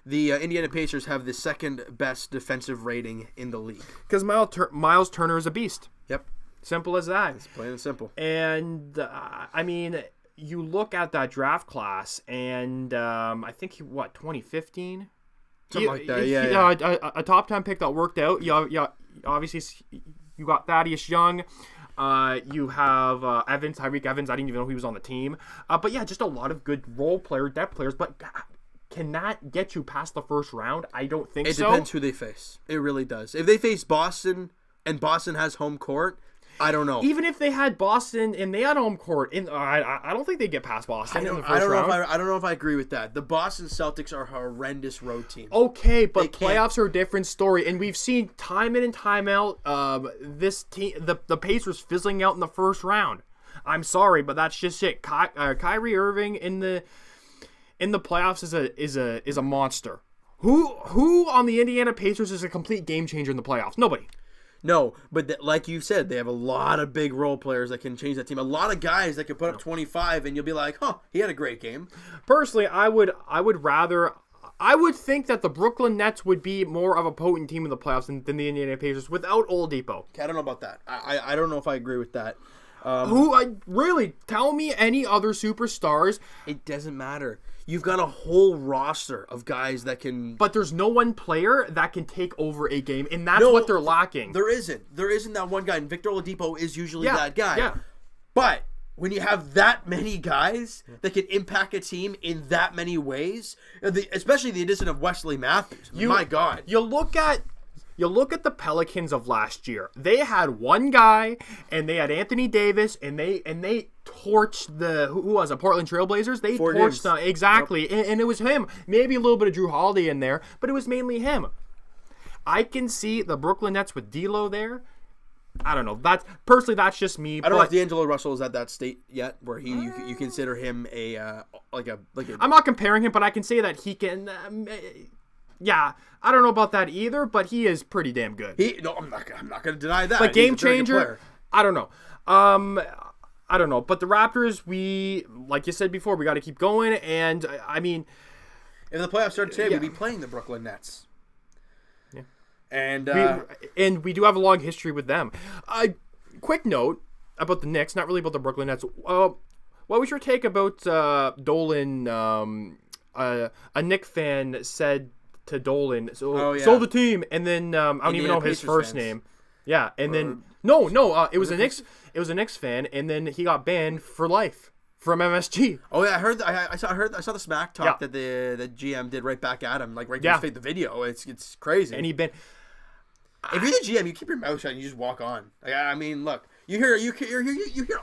The Indiana Pacers have the second best defensive rating in the league. Because Miles Turner is a beast. Yep. Simple as that. It's plain and simple. And, I mean, you look at that draft class, and I think, 2015? Something like that, a top 10 pick that worked out. Obviously... You got Thaddeus Young. You have Tyreek Evans. I didn't even know he was on the team. But yeah, just a lot of good role player, depth players. But can that get you past the first round? I don't think so. It depends who they face. It really does. If they face Boston and Boston has home court, I don't know. Even if they had Boston and they had home court, I don't think they get past Boston in the first round. I don't know if I agree with that. The Boston Celtics are a horrendous road team. Okay, but playoffs are a different story, and we've seen time in and time out this team, the Pacers fizzling out in the first round. I'm sorry, but that's just it. Kyrie Irving in the playoffs is a monster. Who on the Indiana Pacers is a complete game changer in the playoffs? Nobody. No, but like you said, they have a lot of big role players that can change that team. A lot of guys that can put up 25, and you'll be like, he had a great game. Personally, I would think that the Brooklyn Nets would be more of a potent team in the playoffs than the Indiana Pacers without Oladipo. Okay, I don't know about that. I don't know if I agree with that. Really? Tell me any other superstars. It doesn't matter. You've got a whole roster of guys that can... But there's no one player that can take over a game, and that's what they're lacking. There isn't. There isn't that one guy, and Victor Oladipo is usually that guy. Yeah. But when you have that many guys that can impact a team in that many ways, especially the addition of Wesley Matthews. My God. You look at the Pelicans of last year. They had one guy, and they had Anthony Davis, and they torched who was it? Portland Trailblazers. They torched them exactly, yep. and it was him. Maybe a little bit of Drew Holiday in there, but it was mainly him. I can see the Brooklyn Nets with D'Lo there. I don't know. That's just me. I don't know if D'Angelo Russell is at that state yet, where you consider him a. I'm not comparing him, but I can say that he can. Yeah, I don't know about that either, but he is pretty damn good. I'm not going to deny that. Like game changer. I don't know. I don't know. But the Raptors, like you said before, we got to keep going. And I mean, if the playoffs started today, we'd be playing the Brooklyn Nets. Yeah. And we do have a long history with them. Quick note about the Knicks, not really about the Brooklyn Nets. What was your take about Dolan? A Knicks fan said to Dolan, sold the team, and then I don't even know his first name. Yeah, and then it was a Knicks fan, and then he got banned for life from MSG. Oh yeah, I saw the smack talk that the GM did right back at him, like right to his face, the video. It's crazy. And he been. If you're the GM, you keep your mouth shut and you just walk on. Like, I mean, look, you hear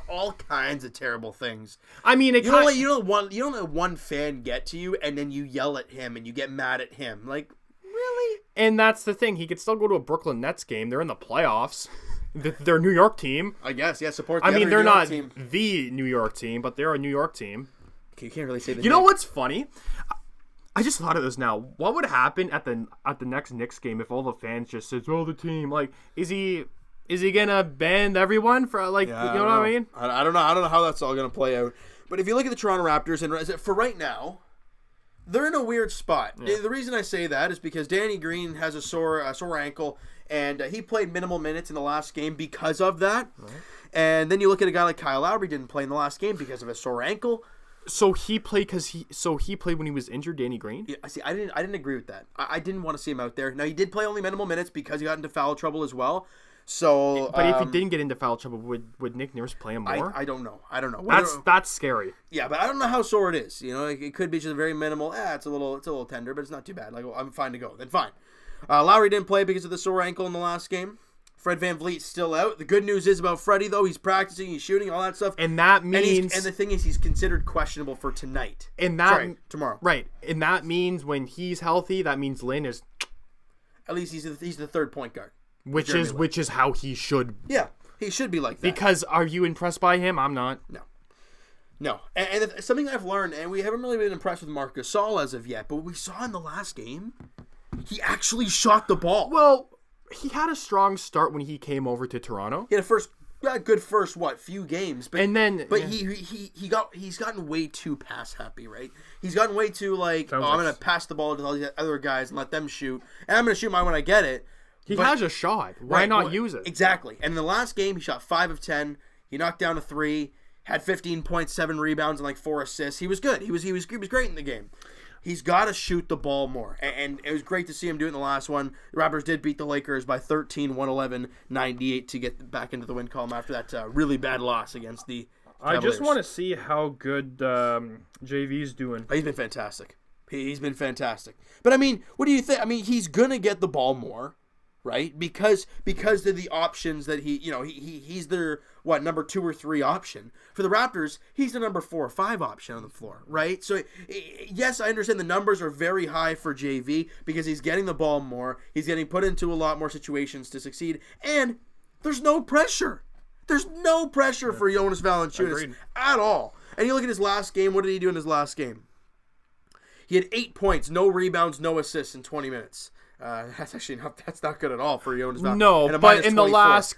all kinds of terrible things. I mean, you don't let one fan get to you, and then you yell at him and you get mad at him. Like, really? And that's the thing. He could still go to a Brooklyn Nets game. They're in the playoffs. They're a New York team. I guess, yeah. Support. They're not the New York team, but they're a New York team. You can't really say the. You know what's funny? I just thought of this now. What would happen at the next Knicks game if all the fans just said, "Oh, the team"? Like, is he gonna ban everyone for you know what I mean? I don't know. I don't know how that's all gonna play out. But if you look at the Toronto Raptors, and for right now, they're in a weird spot. Yeah. The reason I say that is because Danny Green has a sore ankle, and he played minimal minutes in the last game because of that. Right. And then you look at a guy like Kyle Lowry, didn't play in the last game because of a sore ankle. So he played when he was injured, Danny Green? Yeah, see, I didn't agree with that. I didn't want to see him out there. Now, he did play only minimal minutes because he got into foul trouble as well. So, but if he didn't get into foul trouble, would Nick Nurse play him more? I don't know. That's scary. Yeah, but I don't know how sore it is. You know, it could be just very minimal. It's a little tender, but it's not too bad. Like, I'm fine to go. Then fine. Lowry didn't play because of the sore ankle in the last game. Fred VanVleet's still out. The good news is about Freddie, though. He's practicing, he's shooting, all that stuff. And that means... And the thing is, he's considered questionable for tonight. Tomorrow. Right. And that means when he's healthy, that means Lynn is... At least he's the third point guard. Which is how he should... Yeah, he should be like that. Because are you impressed by him? I'm not. No. And something I've learned, and we haven't really been impressed with Marc Gasol as of yet, but we saw in the last game, he actually shot the ball. Well... He had a strong start when he came over to Toronto. He had a good first few games, but he's gotten way too pass happy, right? He's gotten way too I'm gonna pass the ball to all these other guys and let them shoot, and I'm gonna shoot mine when I get it. He has a shot. Why not use it? Exactly. And in the last game, he shot 5 of 10. He knocked down a 3, had 15 points, 7 rebounds, and 4 assists. He was good. He was great in the game. He's got to shoot the ball more, and it was great to see him do it in the last one. The Raptors did beat the Lakers by 13, 111-98 to get back into the win column after that really bad loss against the Cavaliers. I just want to see how good JV's doing. He's been fantastic. He's been fantastic. But, I mean, what do you think? I mean, he's going to get the ball more, right? Because of the options that he's their, number 2 or 3 option. For the Raptors, he's the number 4 or 5 option on the floor, right? So, yes, I understand the numbers are very high for JV because he's getting the ball more. He's getting put into a lot more situations to succeed. And there's no pressure. There's no pressure for Jonas Valanciunas at all. And you look at his last game. What did he do in his last game? He had 8 points, no rebounds, no assists in 20 minutes. That's not good at all for Jonas Valanciunas. No, but in the last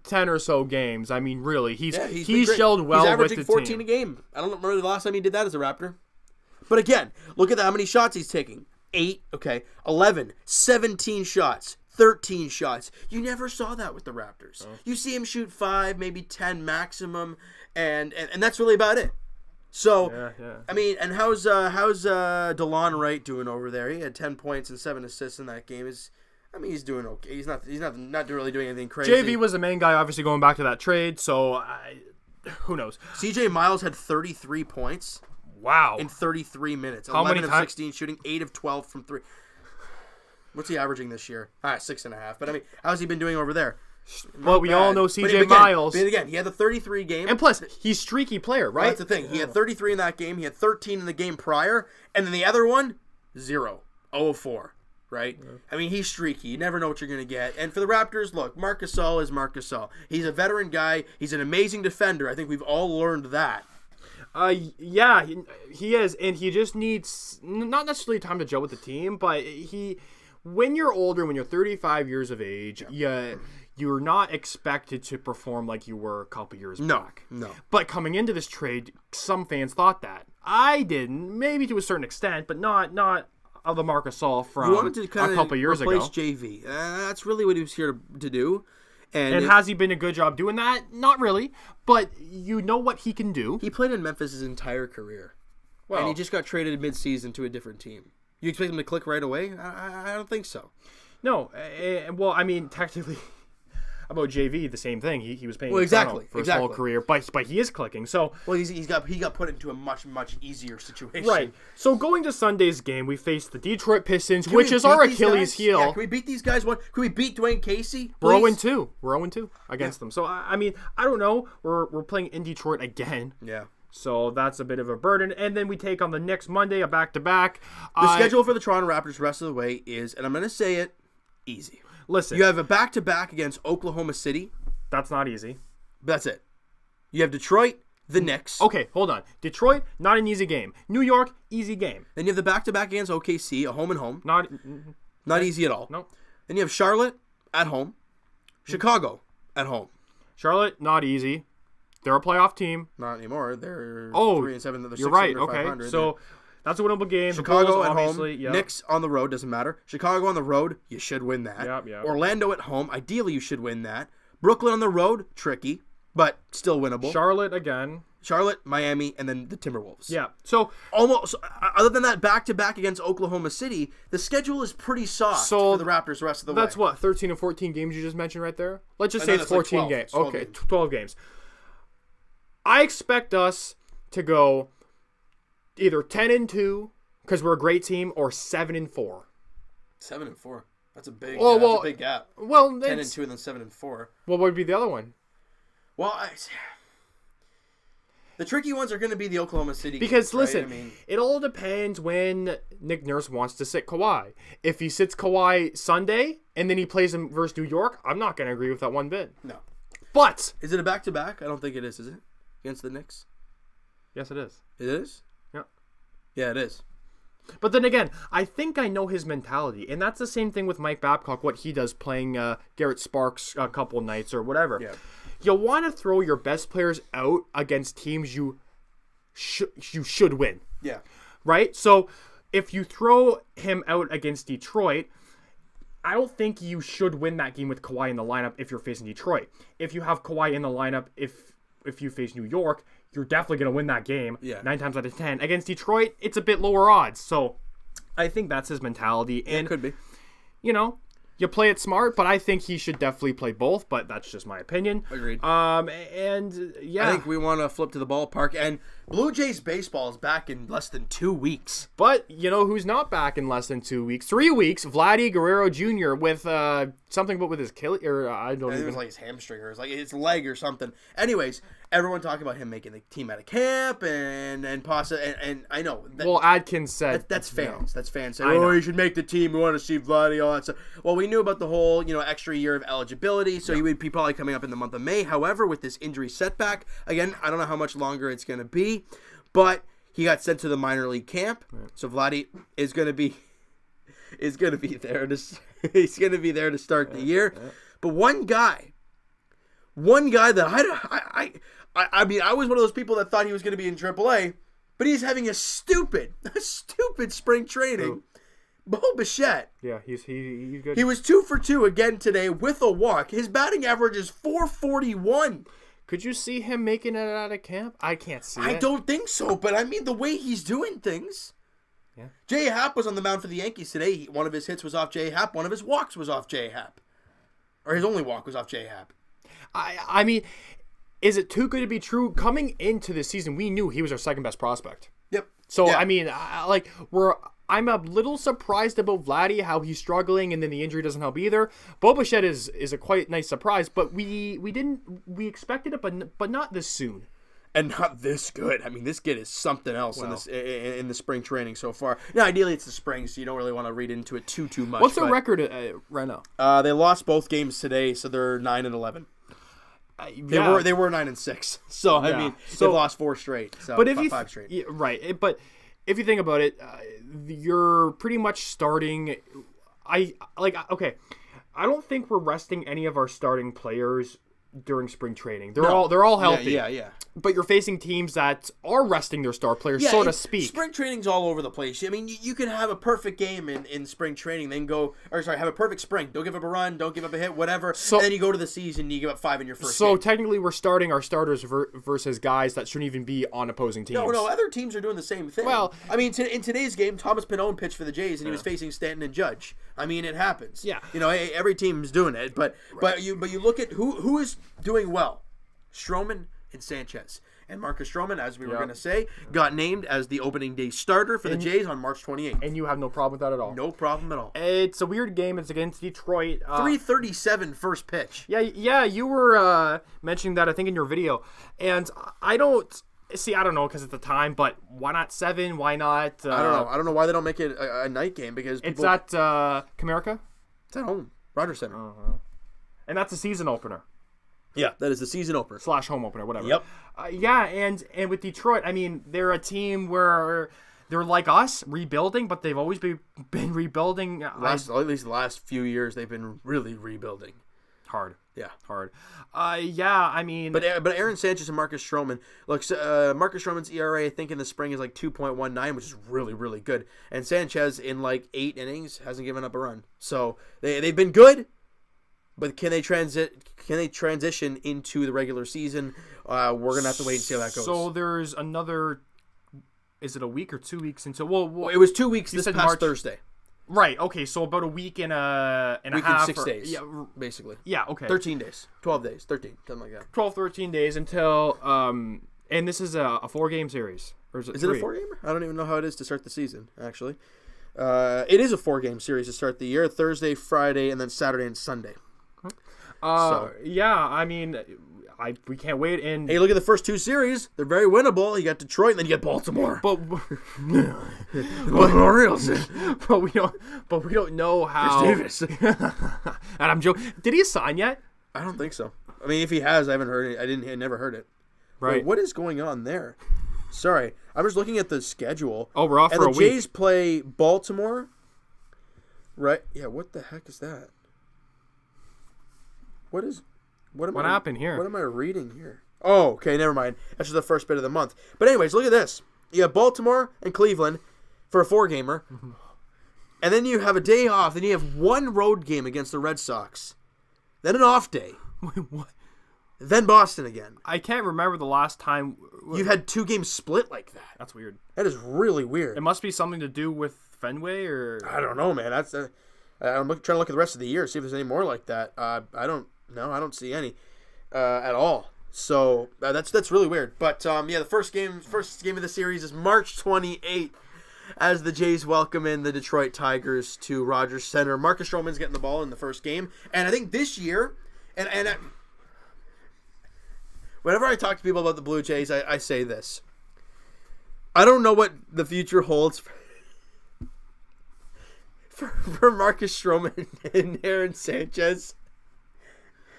10 or so games, I mean, really, he's shelled well with the team. He's averaging 14 a game. I don't remember the last time he did that as a Raptor. But again, look at how many shots he's taking. 8, 11, 17 shots, 13 shots. You never saw that with the Raptors. Oh. You see him shoot 5, maybe 10 maximum, and that's really about it. So, yeah. I mean, and how's DeLon Wright doing over there? He had 10 points and 7 assists in that game. He's doing okay. He's not really doing anything crazy. JV was the main guy, obviously going back to that trade. So, who knows? CJ Miles had 33 points. Wow. In 33 minutes. How 11 many of times? 16, shooting 8 of 12 from 3. What's he averaging this year? 6.5. But I mean, how's he been doing over there? Well, we all know CJ Miles. But again, he had the 33 game. And plus, he's streaky player, right? Well, that's the thing. He had 33 in that game. He had 13 in the game prior. And then the other one, 0. 0 of 4. Right? Yeah. I mean, he's streaky. You never know what you're going to get. And for the Raptors, look, Marc Gasol is Marc Gasol. He's a veteran guy. He's an amazing defender. I think we've all learned that. Yeah, he is. And he just needs, not necessarily time to gel with the team, but when you're older, when you're 35 years of age, you're not expected to perform like you were a couple years back. No. But coming into this trade, some fans thought that. I didn't, maybe to a certain extent, but not of the Marc Gasol from a couple years ago. Replace JV. That's really what he was here to do. And has he been a good job doing that? Not really, but you know what he can do. He played in Memphis his entire career. Well, and he just got traded mid-season to a different team. You expect him to click right away? I don't think so. No. Well, I mean, technically, about JV, the same thing. He was paying for his whole career, but he is clicking. So he got put into a much easier situation. Right. So going to Sunday's game, we face the Detroit Pistons, which is our Achilles heel. Yeah, can we beat these guys? Can we beat Dwayne Casey? Please? We're 0-2. We're 0-2 against them. So I mean, I don't know. We're playing in Detroit again. Yeah. So that's a bit of a burden. And then we take on the next Monday, a back-to-back. The schedule for the Toronto Raptors the rest of the way is, and I'm going to say it, easy. Listen. You have a back-to-back against Oklahoma City. That's not easy. That's it. You have Detroit, the Knicks. Okay, hold on. Detroit, not an easy game. New York, easy game. Then you have the back-to-back against OKC, a home and home. Not easy at all. No. Then you have Charlotte at home. Chicago at home. Charlotte, not easy. They're a playoff team. Not anymore. They're 3-7. They're you're right. Okay, 500. so that's a winnable game. Chicago Bulls, at home. Yep. Knicks on the road. Doesn't matter. Chicago on the road. You should win that. Yep. Orlando at home. Ideally, you should win that. Brooklyn on the road. Tricky, but still winnable. Charlotte again. Charlotte, Miami, and then the Timberwolves. Yeah. So almost. Other than that, back-to-back against Oklahoma City, the schedule is pretty soft for the Raptors the rest of the way. That's what 13 and 14 games you just mentioned right there. Let's just say it's 14 like 12, games. 12 Okay, games. 12 games. I expect us to go either 10-2 because we're a great team, or 7-4. 7-4. That's a big. That's a big gap. Well, 10-2 and then 7-4. Well, what would be the other one? Well, the tricky ones are going to be the Oklahoma City because games, listen, right? I mean, it all depends when Nick Nurse wants to sit Kawhi. If he sits Kawhi Sunday and then he plays him versus New York, I'm not going to agree with that one bit. No. But is it a back-to-back? I don't think it is it? Against the Knicks? Yes, it is. It is? Yeah. Yeah, it is. But then again, I think I know his mentality, and that's the same thing with Mike Babcock, what he does playing Garrett Sparks a couple nights or whatever. Yeah. You want to throw your best players out against teams you should win. Yeah. Right? So if you throw him out against Detroit, I don't think you should win that game with Kawhi in the lineup if you're facing Detroit. If you have Kawhi in the lineup, if you face New York, you're definitely going to win that game. Yeah. 9 times out of 10. Against Detroit, it's a bit lower odds. So I think that's his mentality. And, it could be. You play it smart, but I think he should definitely play both, but that's just my opinion. Agreed. And yeah. I think we want to flip to the ballpark, and Blue Jays baseball is back in less than 2 weeks. But you know who's not back in less than 2 weeks? 3 weeks, Vladdy Guerrero Jr. with something but with his Achilles, or I don't I think even. it was like his hamstring or his leg or something. Anyways, everyone talking about him making the team out of camp and Pasa, and I know. Well, Adkins said that's fans. That's fans saying, know. you should make the team. We want to see Vladdy, all that stuff. Well, we knew about the whole, extra year of eligibility, so he would be probably coming up in the month of May. However, with this injury setback, again, I don't know how much longer it's going to be, but he got sent to the minor league camp, so Vladdy is going to be there to start the year. But one guy that I mean, I was one of those people that thought he was going to be in AAA, but he's having a stupid spring training. Bo Bichette. Yeah, he's good. He was 2 for 2 again today with a walk. His batting average is .441. Could you see him making it out of camp? I can't see it. I don't think so, but I mean the way he's doing things. Yeah. J. Happ was on the mound for the Yankees today. One of his hits was off J. Happ. One of his walks was off J. Happ. Or his only walk was off J. Happ. I mean, is it too good to be true? Coming into this season, we knew he was our second best prospect. Yep. So, Yeah. I mean, I'm a little surprised about Vladdy, how he's struggling, and then the injury doesn't help either. Bo Bichette is a quite nice surprise, but we expected it, but not this soon. And not this good. I mean, this kid is something else in the spring training so far. Now, ideally, it's the spring, so you don't really want to read into it too much. What's their record right now? They lost both games today, so they're 9-11. They were 9-6. So I mean, they've lost 4 straight. So but if 5 straight. Yeah, right. But if you think about it, you're pretty much starting. Okay, I don't think we're resting any of our starting players during spring training. They're all healthy. Yeah. But you're facing teams that are resting their star players, so to speak. Spring training's all over the place. I mean, you can have a perfect game in spring training, then have a perfect spring. Don't give up a run, don't give up a hit, whatever. And then you go to the season, you give up 5 in your first game. So technically, we're starting our starters versus guys that shouldn't even be on opposing teams. No, other teams are doing the same thing. Well, I mean, in today's game, Thomas Pannone pitched for the Jays, and he was facing Stanton and Judge. I mean, it happens. Yeah. Every team's doing it, but you look at who is doing well. Stroman and Sanchez. And Marcus Stroman, as we were going to say, got named as the opening day starter for the Jays on March 28th. And you have no problem with that at all? No problem at all. It's a weird game. It's against Detroit. 3:37 first pitch. Yeah, you were mentioning that, I think, in your video. And I don't know because at the time, but why not 7? Why not? I don't know why they don't make it a night game because it's at Comerica? It's at home. Rogers Center. And that's a season opener. Yeah, that is the season opener. / home opener, whatever. Yep. And with Detroit, I mean, they're a team where they're like us, rebuilding, but they've always been rebuilding. At least the last few years, they've been really rebuilding. Hard. Yeah. Hard. I mean... But Aaron Sanchez and Marcus Stroman, look, Marcus Stroman's ERA, I think, in the spring is like 2.19, which is really, really good. And Sanchez, in like 8 innings, hasn't given up a run. So they've been good. But can they transition into the regular season? We're gonna have to wait and see how that goes. So there's another. Is it a week or 2 weeks until? Well, it was 2 weeks this past March, Thursday. Right. Okay. So about a week and a week half. And 6 days. Yeah, basically. Yeah. Okay. 13 days. 12 days. 13. Something like that. 12, 13 days until. And this is a 4-game series, or is it? Is 3? It a 4-gamer? I don't even know how it is to start the season. Actually, it is a 4-game series to start the year: Thursday, Friday, and then Saturday and Sunday. Yeah, I mean, we can't wait. And hey, look at the first 2 series; they're very winnable. You got Detroit, and then you get Baltimore. But we don't know how. Chris Davis. And I'm joking. Did he sign yet? I don't think so. I mean, if he has, I haven't heard it. I never heard it. Right. Wait, what is going on there? Sorry, I'm just looking at the schedule. Oh, we're off for a week. And the Jays play Baltimore. Right? Yeah. What the heck is that? What happened here? What am I reading here? Oh, okay, never mind. That's just the first bit of the month. But anyways, look at this. You have Baltimore and Cleveland for a 4-gamer. Mm-hmm. And then you have a day off. Then you have 1 road game against the Red Sox. Then an off day. Wait, what? Then Boston again. I can't remember the last time... You've had 2 games split like that. That's weird. That is really weird. It must be something to do with Fenway, or... I don't know, man. I'm trying to look at the rest of the year, see if there's any more like that. I don't see any at all. So that's really weird. But the first game of the series is March 28th as the Jays welcome in the Detroit Tigers to Rogers Center. Marcus Stroman's getting the ball in the first game, and I think this year, whenever I talk to people about the Blue Jays, I say this: I don't know what the future holds for Marcus Stroman and Aaron Sanchez.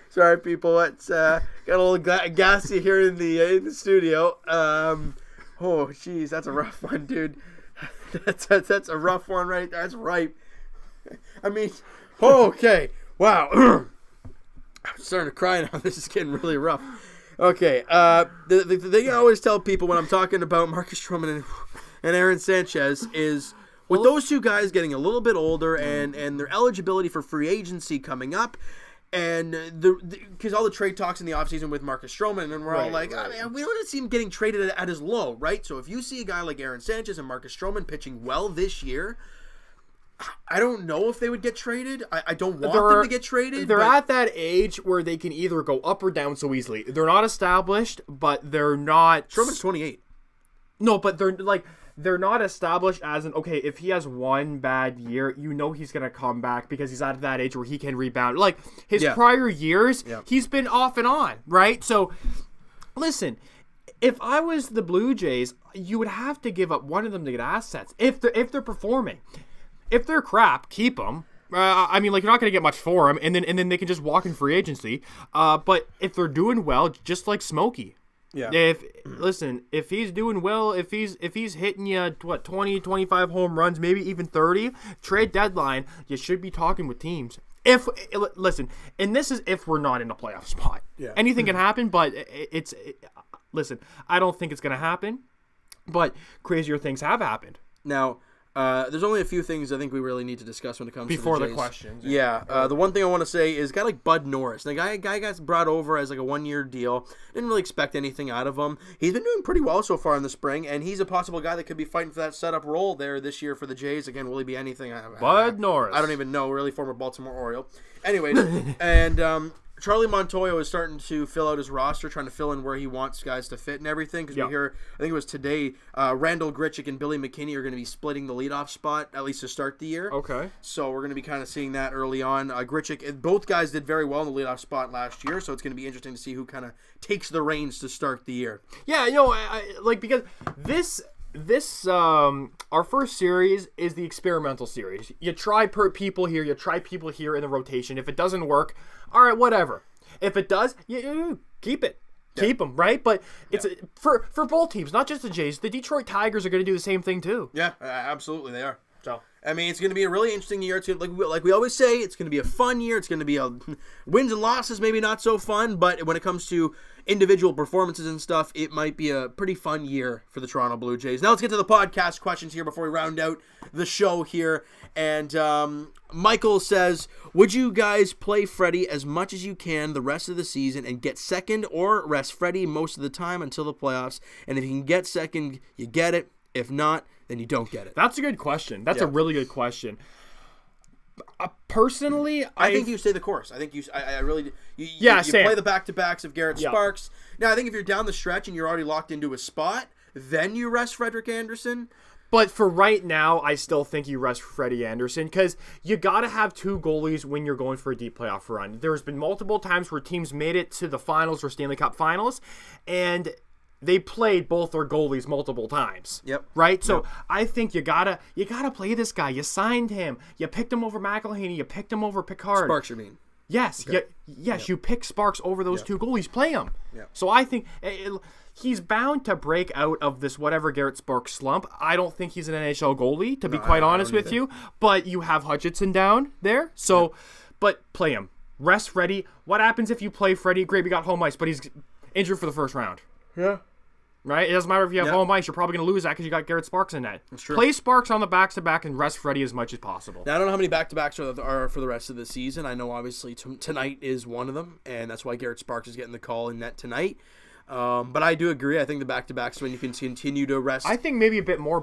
Sorry, people. It's got a little gassy here in the studio. Oh, jeez, that's a rough one, dude. That's a rough one, right? That's right. I mean, okay, wow. I'm starting to cry now. This is getting really rough. Okay, the thing I always tell people when I'm talking about Marcus Stroman and Aaron Sanchez is, with those 2 guys getting a little bit older and their eligibility for free agency coming up, and because all the trade talks in the offseason with Marcus Stroman, and we're all like, right. I mean, we don't see him getting traded at his low, right? So if you see a guy like Aaron Sanchez and Marcus Stroman pitching well this year, I don't know if they would get traded. I don't want them to get traded. They're at that age where they can either go up or down so easily. They're not established, but they're not... Sherman's 28. No, but they're not established as okay, if he has one bad year, he's going to come back because he's at that age where he can rebound. Like, his prior years, he's been off and on, right? So, listen, if I was the Blue Jays, you would have to give up one of them to get assets if they're performing. If they're crap, keep them. You're not going to get much for them, and then they can just walk in free agency. But if they're doing well, just like Smokey. Yeah. If he's doing well, if he's hitting you 20, 25 home runs, maybe even 30, trade deadline, you should be talking with teams. And this is if we're not in a playoff spot. Yeah. Anything can happen, but listen, I don't think it's going to happen, but crazier things have happened. Now, there's only a few things I think we really need to discuss when it comes before to the the Jays. questions. Yeah, the one thing I want to say is a guy like Bud Norris. The guy got brought over as like a 1-year deal. Didn't really expect anything out of him. He's been doing pretty well so far in the spring, and he's a possible guy that could be fighting for that setup role there this year for the Jays. Again, will he be anything? Bud Norris. I don't even know. Really, former Baltimore Oriole. Anyways, and Charlie Montoyo is starting to fill out his roster, trying to fill in where he wants guys to fit and everything. Because we hear, I think it was today, Randall Grichuk and Billy McKinney are going to be splitting the leadoff spot, at least to start the year. Okay. So we're going to be kind of seeing that early on. Grichuk, both guys did very well in the leadoff spot last year, so it's going to be interesting to see who kind of takes the reins to start the year. Yeah, because this our first series is the experimental series. You try people here, you try people here in the rotation. If it doesn't work, all right, whatever. If it does, you keep it. Keep them, right? But it's for both teams, not just the Jays. The Detroit Tigers are going to do the same thing too. Yeah, absolutely they are. So I mean, it's going to be a really interesting year. It's like we always say, it's going to be a fun year. It's going to be wins and losses, maybe not so fun, but when it comes to individual performances and stuff, it might be a pretty fun year for the Toronto Blue Jays. Now let's get to the podcast questions here before we round out the show here. And Michael says, would you guys play Freddie as much as you can the rest of the season and get second, or rest Freddie most of the time until the playoffs? And if you can get second, you get it. If not, then you don't get it. That's a good question. That's a really good question. Personally, I think you stay the course. I think I really do. You play the back-to-backs of Garrett Sparks. Now, I think if you're down the stretch and you're already locked into a spot, then you rest Frederik Andersen. But for right now, I still think you rest Freddie Andersen because you got to have two goalies when you're going for a deep playoff run. There's been multiple times where teams made it to the finals or Stanley Cup finals, and they played both their goalies multiple times. Yep. Right? So I think you gotta play this guy. You signed him. You picked him over McElhaney. You picked him over Picard. Sparks, you mean? Yes. Okay. You pick Sparks over those two goalies. Play him. Yep. So I think he's bound to break out of this whatever Garrett Sparks slump. I don't think he's an NHL goalie, to be quite honest with you. But you have Hutchinson down there. So, but play him. Rest Freddie. What happens if you play Freddie? Great, we got home ice, but he's injured for the first round. Yeah. Right? It doesn't matter if you have home ice. You're probably going to lose that because you got Garrett Sparks in net. That's true. Play Sparks on the back-to-back and rest Freddie as much as possible. Now, I don't know how many back-to-backs are for the rest of the season. I know, obviously, tonight is one of them, and that's why Garrett Sparks is getting the call in net tonight. But I do agree. I think the back-to-backs when you can continue to rest. I think maybe a bit more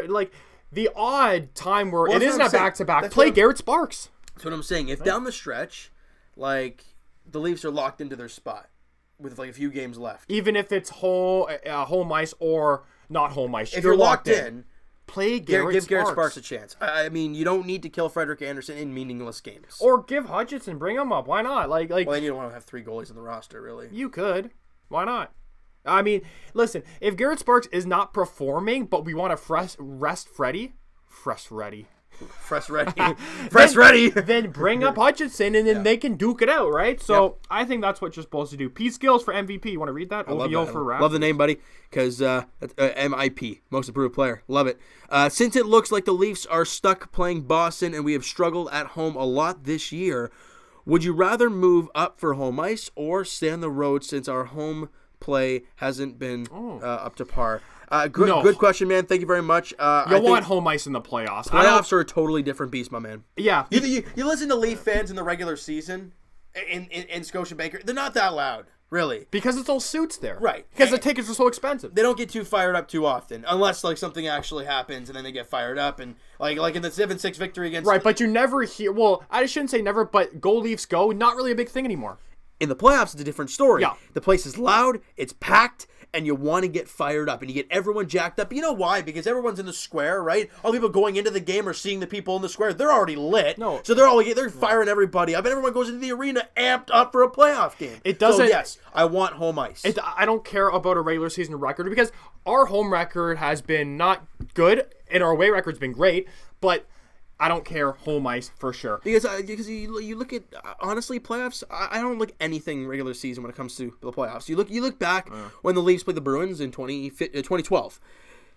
like the odd time where it isn't a back-to-back. Play Garrett Sparks. That's what I'm saying. If down the stretch, like, the Leafs are locked into their spot with like a few games left, even if it's home ice or not home ice, if you're locked in, play Garrett give Sparks. Garrett Sparks a chance. I mean, you don't need to kill Frederik Andersen in meaningless games, or give Hutchinson, bring him up. Why not? Like, well, then you don't want to have three goalies in the roster, really. You could. Why not? I mean, listen, if Garrett Sparks is not performing, but we want to rest Freddie, then bring up Hutchinson, and then they can duke it out, right? So I think that's what you're supposed to do. P Skills for MVP. You want to read that? OVO for Raptors. Love the name, buddy, because MIP, most improved player. Love it. Since it looks like the Leafs are stuck playing Boston and we have struggled at home a lot this year, would you rather move up for home ice or stay on the road since our home play hasn't been up to par? Good question, man. Thank you very much. You'll want home ice in the playoffs. Playoffs are a totally different beast, my man. Yeah. You listen to Leaf fans in the regular season in Scotiabank, they're not that loud. really. Because it's all suits there. Right. Because the tickets are so expensive. They don't get too fired up too often, unless like something actually happens and then they get fired up, and like in the 7-6 victory against. Right, but you never hear. Well, I shouldn't say never, but go Leafs go. Not really a big thing anymore. In the playoffs, it's a different story. Yeah. The place is loud, it's packed, and you want to get fired up, and you get everyone jacked up. You know why? Because everyone's in the square, right? All the people going into the game are seeing the people in the square. They're already lit. No. So they're firing everybody up, and everyone goes into the arena amped up for a playoff game. It doesn't. So yes, I want home ice. I don't care about a regular season record because our home record has been not good, and our away record's been great, but I don't care home ice for sure. Because you look at honestly playoffs. I don't look anything regular season when it comes to the playoffs. You look back when the Leafs played the Bruins in 2012.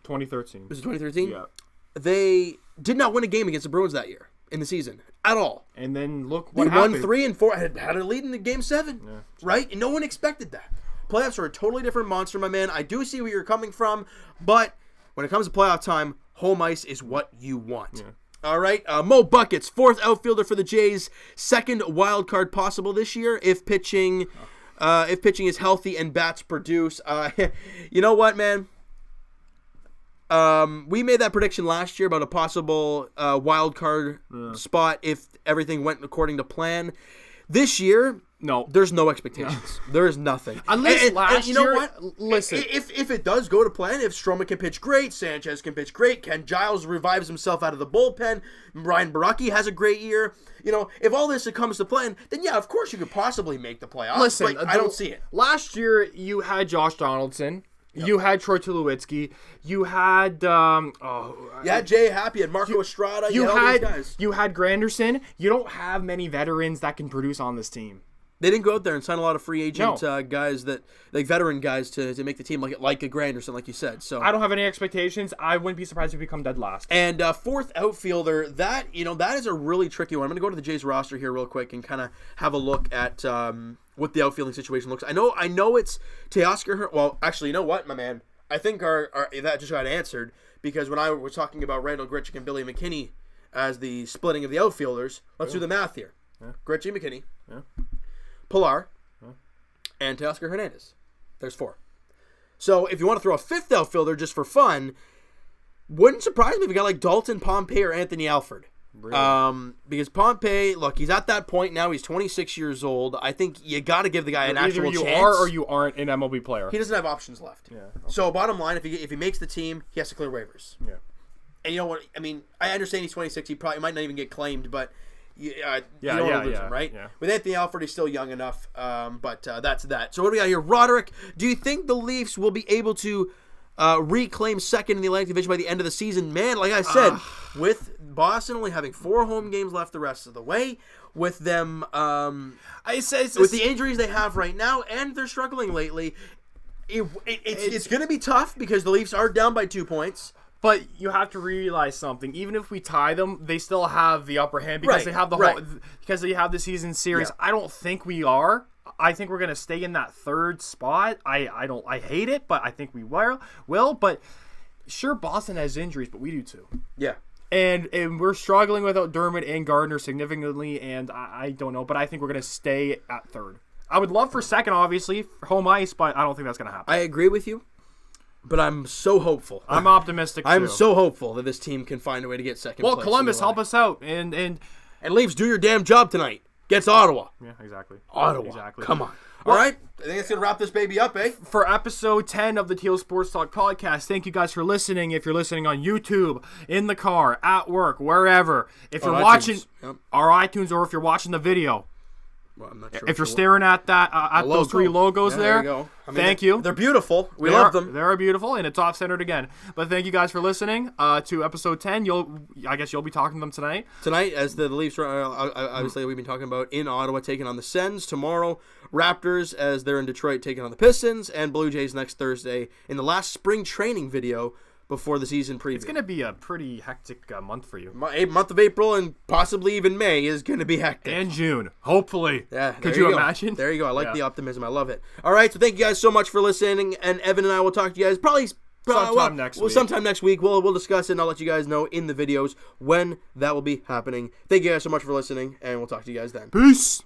2013. Was it 2013? Yeah. They did not win a game against the Bruins that year in the season at all. And then look They what happened. won 3 and 4. Had a lead in the game 7, right? And no one expected that. Playoffs are a totally different monster, my man. I do see where you're coming from, but when it comes to playoff time, home ice is what you want. Yeah. All right, Mo Buckets, 4th outfielder for the Jays, 2nd wild card possible this year if pitching is healthy and bats produce. You know what, man? We made that prediction last year about a possible wild card spot if everything went according to plan. This year, no, there's no expectations. There is nothing. Unless last you know year, what? Listen, if it does go to plan, if Stroman can pitch great, Sanchez can pitch great, Ken Giles revives himself out of the bullpen, Ryan Baracki has a great year. You know, if all this comes to plan, then yeah, of course you could possibly make the playoffs. Listen, but I don't see it. Last year you had Josh Donaldson. Yep. You had Troy Tulowitzki. You had Jay Happy and Marco Estrada. You had all these guys. You had Granderson. You don't have many veterans that can produce on this team. They didn't go out there and sign a lot of free agent guys veteran guys to make the team like a Granderson, like you said. So I don't have any expectations. I wouldn't be surprised if we come dead last. And 4th outfielder, that is a really tricky one. I'm going to go to the Jays roster here real quick and kind of have a look at what the outfielding situation looks. I know it's Teoscar. Well, actually, you know what, my man? I think our that just got answered because when I was talking about Randall Grichuk and Billy McKinney as the splitting of the outfielders, let's do the math here. Yeah. Grichuk, McKinney. Yeah. Pilar, and Teoscar Hernandez. There's 4. So if you want to throw a 5th outfielder just for fun, wouldn't surprise me if you got like Dalton Pompey or Anthony Alford. Really? Because Pompey, look, he's at that point now. He's 26 years old. I think you got to give the guy an actual chance. Either you are or you aren't an MLB player. He doesn't have options left. Yeah. Okay. So bottom line, if he makes the team, he has to clear waivers. Yeah. And you know what? I mean, I understand he's 26. He probably might not even get claimed, but. You don't want to lose him, right? Yeah. With Anthony Alford, he's still young enough, but that's that. So what do we got here? Roderick, do you think the Leafs will be able to reclaim 2nd in the Atlantic Division by the end of the season? Man, like I said, with Boston only having 4 home games left the rest of the way, with them with the injuries they have right now, and they're struggling lately, it's going to be tough because the Leafs are down by 2 points. But you have to realize something. Even if we tie them, they still have the upper hand because they have because they have the season series. Yeah. I don't think we are. I think we're gonna stay in that 3rd spot. I hate it, but I think we will. But sure, Boston has injuries, but we do too. Yeah. And we're struggling without Dermott and Gardner significantly, and I don't know, but I think we're gonna stay at 3rd. I would love for 2nd, obviously, for home ice, but I don't think that's gonna happen. I agree with you. But I'm so hopeful. I'm optimistic, too. I'm so hopeful that this team can find a way to get 2nd place. Well, Columbus, help us out. And Leafs, do your damn job tonight. Gets Ottawa. Yeah, exactly. Ottawa. Exactly. Come on. All right. I think it's going to wrap this baby up, eh? For episode 10 of the Teal Sports Talk podcast, thank you guys for listening. If you're listening on YouTube, in the car, at work, wherever. If you're watching our iTunes or if you're watching the video. Well, I'm not sure if you're staring at that, those 3 logos there, there you go. Thank you. They're beautiful. We love them. They're beautiful, and it's off-centered again. But thank you guys for listening to episode 10. I guess you'll be talking to them tonight. Tonight, as the Leafs, obviously, we've been talking about in Ottawa taking on the Sens. Tomorrow, Raptors, as they're in Detroit, taking on the Pistons. And Blue Jays next Thursday in the last spring training video before the season preview. It's going to be a pretty hectic month for you. Month of April and possibly even May is going to be hectic. And June, hopefully. Yeah. Could you imagine? There you go. I like the optimism. I love it. All right, so thank you guys so much for listening. And Evan and I will talk to you guys probably sometime next week. We'll discuss it, and I'll let you guys know in the videos when that will be happening. Thank you guys so much for listening, and we'll talk to you guys then. Peace.